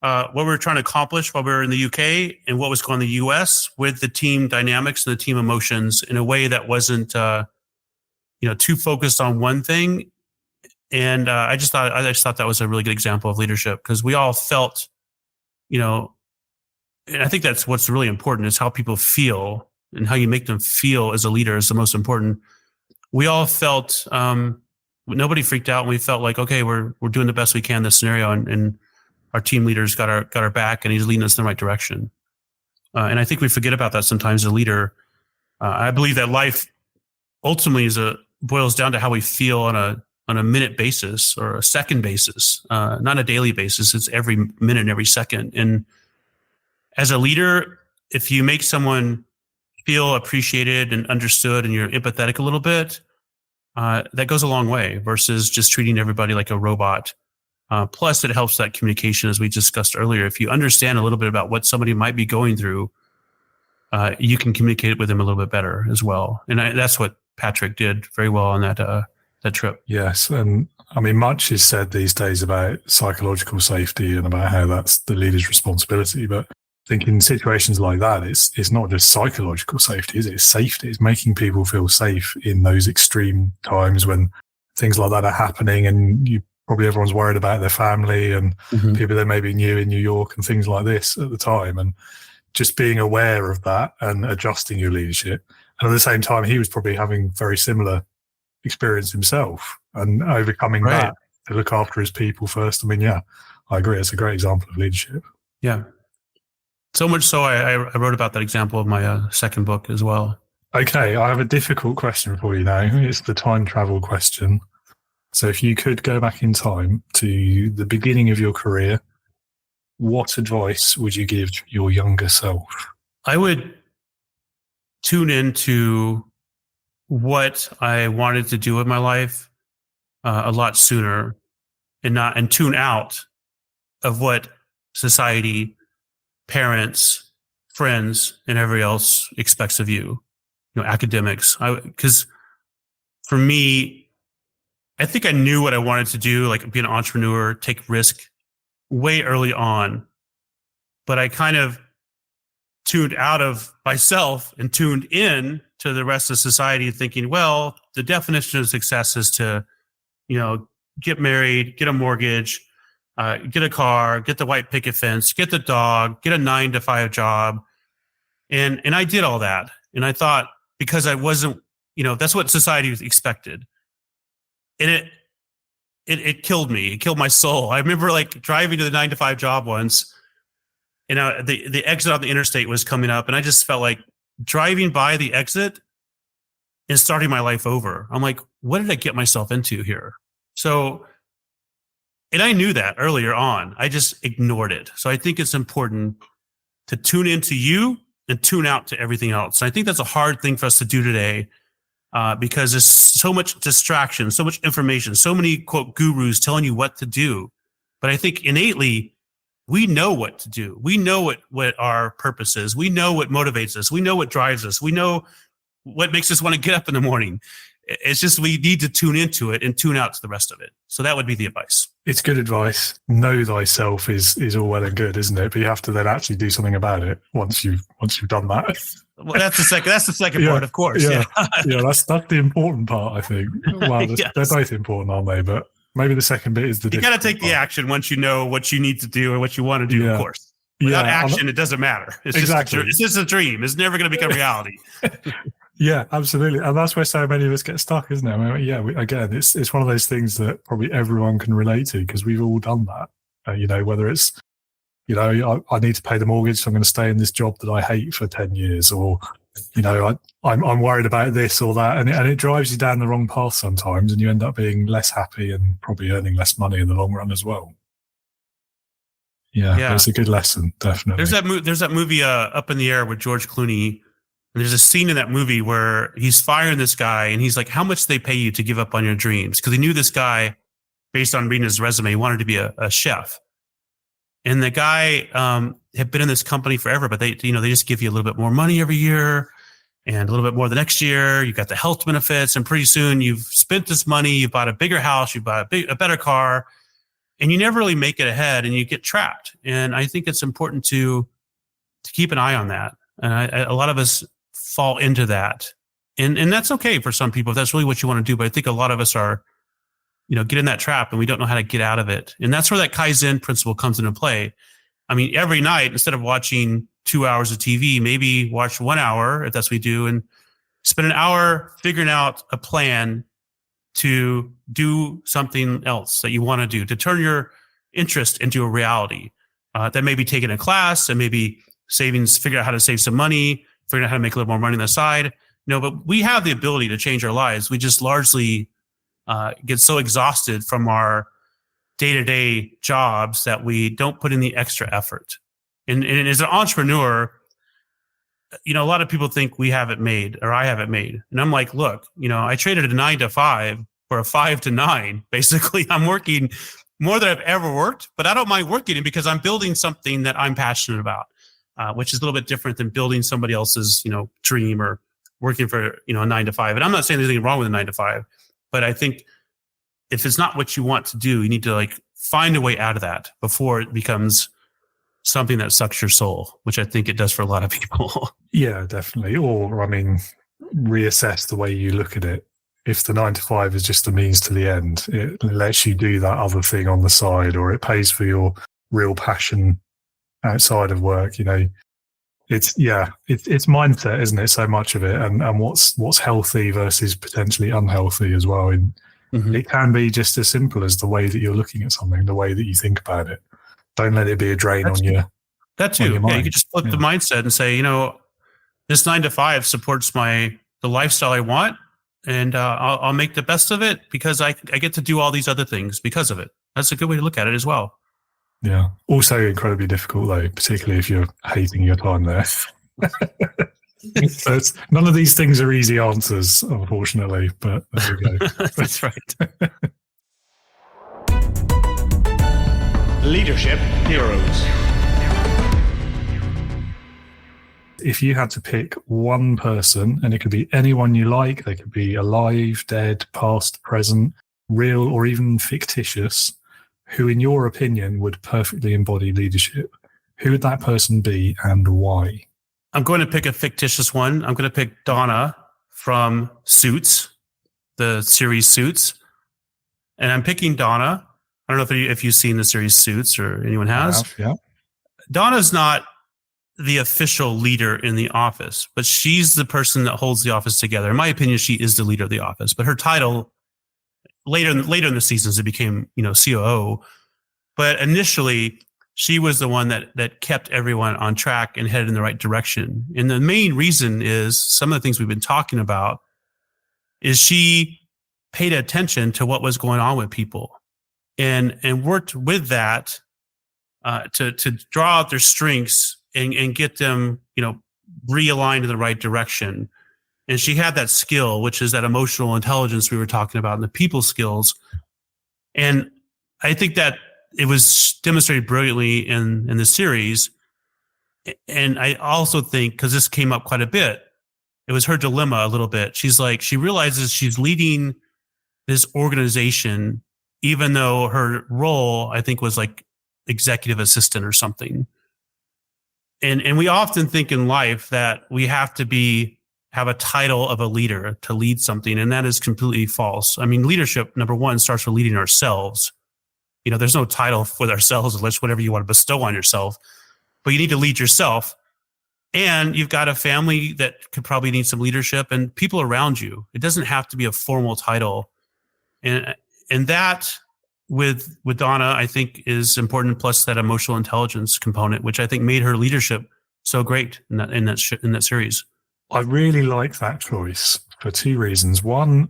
what we were trying to accomplish while we were in the UK and what was going on in the US with the team dynamics and the team emotions in a way that wasn't, too focused on one thing. And I just thought that was a really good example of leadership, because we all felt, and I think that's what's really important, is how people feel, and how you make them feel as a leader is the most important. We all felt, nobody freaked out, and we felt like, okay, we're doing the best we can in this scenario, and our team leaders got our back, and he's leading us in the right direction. And I think we forget about that sometimes as a leader. I believe that life ultimately boils down to how we feel on a minute basis or a second basis, not a daily basis. It's every minute and every second. And as a leader, if you make someone feel appreciated and understood, and you're empathetic a little bit, that goes a long way versus just treating everybody like a robot. Plus, it helps that communication, as we discussed earlier. If you understand a little bit about what somebody might be going through, you can communicate with them a little bit better as well. And that's what Patrick did very well on that trip. Yes. And much is said these days about psychological safety and about how that's the leader's responsibility. But I think in situations like that, it's not just psychological safety, is it? It's safety. It's making people feel safe in those extreme times when things like that are happening, and you probably everyone's worried about their family and people they maybe knew in New York and things like this at the time. And just being aware of that and adjusting your leadership. And at the same time, he was probably having very similar experience himself and overcoming that to look after his people first. I mean, yeah, I agree. It's a great example of leadership. Yeah. So much so I wrote about that example of my second book as well. Okay, I have a difficult question for you now. It's the time travel question. So if you could go back in time to the beginning of your career, what advice would you give your younger self? I would tune into what I wanted to do with my life a lot sooner, and tune out of what society, parents, friends, and everybody else expects of you. Academics. Because for me, I think I knew what I wanted to do, like be an entrepreneur, take risk way early on. But I kind of tuned out of myself and tuned in to the rest of society, thinking, well, the definition of success is to, get married, get a mortgage, get a car, get the white picket fence, get the dog, get a 9-to-5 job. And I did all that. And I thought, because I wasn't, that's what society expected. And it killed me. It killed my soul. I remember driving to the 9-to-5 job once, and the exit on the interstate was coming up, and I just felt like driving by the exit and starting my life over. I'm like, what did I get myself into here? So, and I knew that earlier on. I just ignored it. So I think it's important to tune into you and tune out to everything else. And I think that's a hard thing for us to do today because there's so much distraction, so much information, so many, quote, gurus telling you what to do. But I think innately, we know what to do. We know what our purpose is. We know what motivates us. We know what drives us. We know what makes us want to get up in the morning. It's just we need to tune into it and tune out to the rest of it. So that would be the advice. It's good advice. Know thyself is all well and good, isn't it? But you have to then actually do something about it once you've done that. Well, that's the second part, of course. Yeah, that's the important part, I think. Well, yes. They're both important, aren't they? But maybe the second bit is the you got to take the action once you know what you need to do and what you want to do, of course. Without action, it doesn't matter. It's just a dream. It's never going to become reality. Yeah, absolutely. And that's where so many of us get stuck, isn't it? I mean, again, it's one of those things that probably everyone can relate to because we've all done that. Whether it's, I need to pay the mortgage, so I'm going to stay in this job that I hate for 10 years, or, I'm worried about this or that. And it drives you down the wrong path sometimes, and you end up being less happy and probably earning less money in the long run as well. Yeah. It's a good lesson, definitely. There's that movie, Up in the Air, with George Clooney. And there's a scene in that movie where he's firing this guy, and he's like, how much do they pay you to give up on your dreams? Because he knew this guy, based on reading his resume, wanted to be a chef. And the guy had been in this company forever, but they just give you a little bit more money every year and a little bit more the next year. You've got the health benefits, and pretty soon you've spent this money, you've bought a bigger house, you've bought a better car, and you never really make it ahead, and you get trapped. And I think it's important to keep an eye on that. And a lot of us fall into that. And that's okay for some people if that's really what you want to do. But I think a lot of us are, get in that trap and we don't know how to get out of it. And that's where that Kaizen principle comes into play. I mean, every night, instead of watching 2 hours of TV, maybe watch 1 hour, if that's what we do, and spend an hour figuring out a plan to do something else that you want to do, to turn your interest into a reality. That may be taking a class, and maybe savings, figure out how to save some money, figuring out how to make a little more money on the side. But we have the ability to change our lives. We just largely get so exhausted from our day-to-day jobs that we don't put in the extra effort. And as an entrepreneur, a lot of people think we have it made, or I have it made. And I'm like, look, I traded a 9-to-5 for a 5-to-9. Basically, I'm working more than I've ever worked, but I don't mind working it because I'm building something that I'm passionate about. Which is a little bit different than building somebody else's, dream, or working for, a 9-to-5. And I'm not saying there's anything wrong with a 9-to-5, but I think if it's not what you want to do, you need to find a way out of that before it becomes something that sucks your soul, which I think it does for a lot of people. Yeah, definitely. Or, reassess the way you look at it. if the 9 to 5 is just the means to the end, it lets you do that other thing on the side, or it pays for your real passion outside of work. It's mindset, isn't it? So much of it, and what's healthy versus potentially unhealthy as well. And it can be just as simple as the way that you're looking at something, the way that you think about it. Don't let it be a drain on you. That too. Yeah, you can just flip the mindset and say, this 9 to 5 supports the lifestyle I want, and I'll make the best of it because I get to do all these other things because of it. That's a good way to look at it as well. Yeah. Also incredibly difficult though, particularly if you're hating your time there. So none of these things are easy answers, unfortunately, but there we go. That's right. Leadership Heroes. If you had to pick one person, and it could be anyone you like, they could be alive, dead, past, present, real, or even fictitious, who in your opinion would perfectly embody leadership, who would that person be and why? I'm going to pick a fictitious one. I'm going to pick Donna from Suits, the series Suits. And I'm picking Donna. I don't know if you've seen the series Suits or anyone has. Yeah. Donna's not the official leader in the office, but she's the person that holds the office together. In my opinion, she is the leader of the office, but her title later in the seasons, it became, COO. But initially, she was the one that kept everyone on track and headed in the right direction. And the main reason is some of the things we've been talking about is she paid attention to what was going on with people and worked with that to draw out their strengths and get them, realigned in the right direction. And she had that skill, which is that emotional intelligence we were talking about and the people skills. And I think that it was demonstrated brilliantly in the series. And I also think, because this came up quite a bit, it was her dilemma a little bit. She's like, she realizes she's leading this organization, even though her role, I think, was like executive assistant or something. And we often think in life that we have to have a title of a leader to lead something, and that is completely false. I mean, leadership, number one, starts with leading ourselves. There's no title with ourselves unless whatever you want to bestow on yourself, but you need to lead yourself. And you've got a family that could probably need some leadership and people around you. It doesn't have to be a formal title. And that with Donna, I think, is important. Plus that emotional intelligence component, which I think made her leadership so great in that series. I really like that choice for two reasons. One,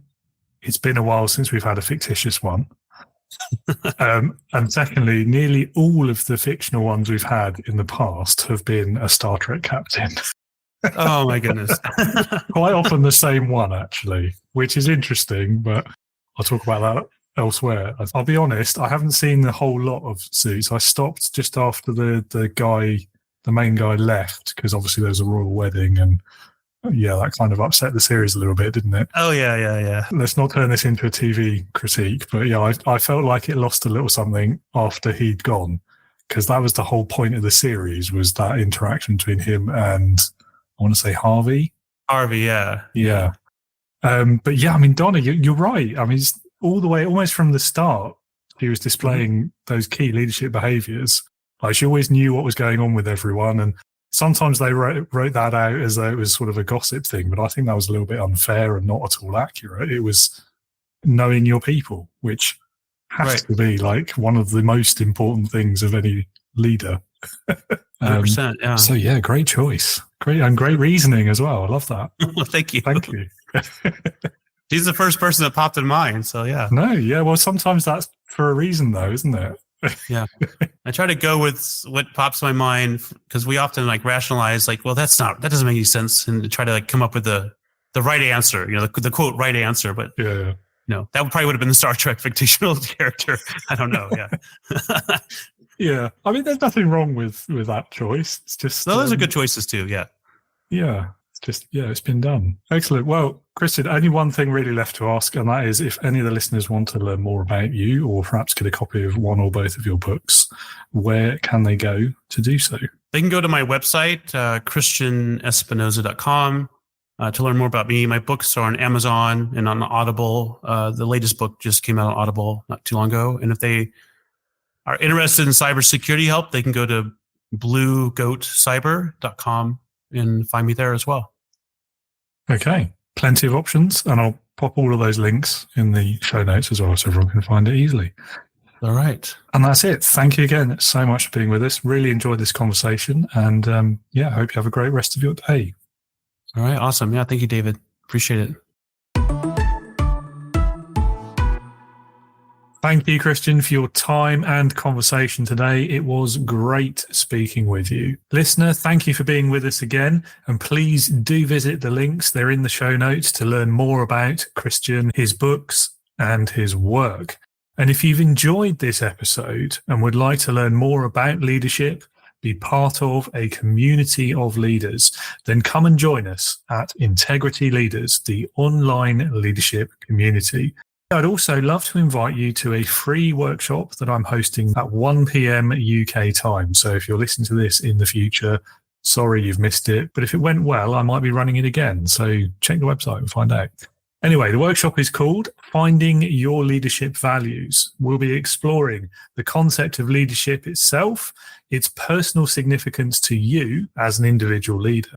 it's been a while since we've had a fictitious one. And secondly, nearly all of the fictional ones we've had in the past have been a Star Trek captain. Oh my goodness. Quite often the same one, actually, which is interesting, but I'll talk about that elsewhere. I'll be honest, I haven't seen the whole lot of Suits. I stopped just after the main guy left, because obviously there was a royal wedding, and that kind of upset the series a little bit, didn't it? Oh, yeah. Let's not turn this into a TV critique, but I felt like it lost a little something after he'd gone, because that was the whole point of the series, was that interaction between him and, I want to say, Harvey. Yeah. Yeah. But yeah, I mean, Donna, you're right. I mean, all the way, almost from the start, she was displaying those key leadership behaviors. Like, she always knew what was going on with everyone, and sometimes they wrote that out as though it was sort of a gossip thing, but I think that was a little bit unfair and not at all accurate. It was knowing your people, which has to be like one of the most important things of any leader. 100%, yeah. So yeah, great choice. Great reasoning as well. I love that. Well, thank you. Thank you. She's the first person that popped in mind, so yeah. No, yeah, well, sometimes that's for a reason though, isn't it? Yeah. I try to go with what pops in my mind, because we often rationalize well, that doesn't make any sense, and to try to come up with the right answer, the quote right answer. But yeah. That probably would have been the Star Trek fictional character. I don't know. Yeah. Yeah. I mean, there's nothing wrong with that choice. It's just those are good choices too. Yeah. Yeah. It's been done. Excellent. Well, Christian, only one thing really left to ask, and that is if any of the listeners want to learn more about you, or perhaps get a copy of one or both of your books, where can they go to do so? They can go to my website, christianespinosa.com. to learn more about me. My books are on Amazon and on Audible. The latest book just came out on Audible not too long ago. And if they are interested in cybersecurity help, they can go to bluegoatcyber.com and find me there as well. Okay, plenty of options, and I'll pop all of those links in the show notes as well so everyone can find it easily. All right. And that's it. Thank you again so much for being with us. Really enjoyed this conversation, and hope you have a great rest of your day. All right, awesome. Yeah, thank you, David. Appreciate it. Thank you, Christian, for your time and conversation today. It was great speaking with you. Listener, thank you for being with us again. And please do visit the links. They're in the show notes to learn more about Christian, his books, and his work. And if you've enjoyed this episode and would like to learn more about leadership, be part of a community of leaders, then come and join us at Integrity Leaders, the online leadership community. I'd also love to invite you to a free workshop that I'm hosting at 1 p.m. UK time. So if you're listening to this in the future, sorry you've missed it. But if it went well, I might be running it again. So check the website and find out. Anyway, the workshop is called Finding Your Leadership Values. We'll be exploring the concept of leadership itself, its personal significance to you as an individual leader.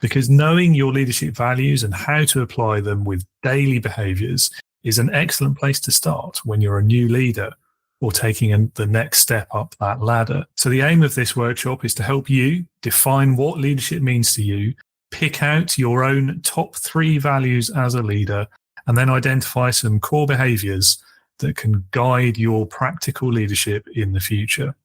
Because knowing your leadership values and how to apply them with daily behaviors is an excellent place to start when you're a new leader or taking the next step up that ladder. So the aim of this workshop is to help you define what leadership means to you, pick out your own top 3 values as a leader, and then identify some core behaviors that can guide your practical leadership in the future.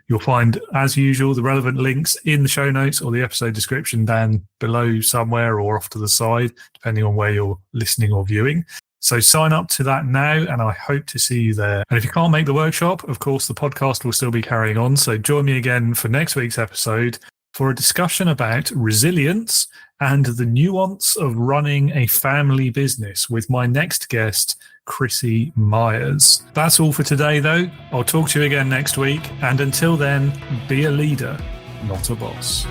You'll find, as usual, the relevant links in the show notes or the episode description down below somewhere or off to the side, depending on where you're listening or viewing. So sign up to that now, and I hope to see you there. And if you can't make the workshop, of course, the podcast will still be carrying on. So join me again for next week's episode for a discussion about resilience and the nuance of running a family business with my next guest, Chrissy Myers. That's all for today, though. I'll talk to you again next week. And until then, be a leader, not a boss.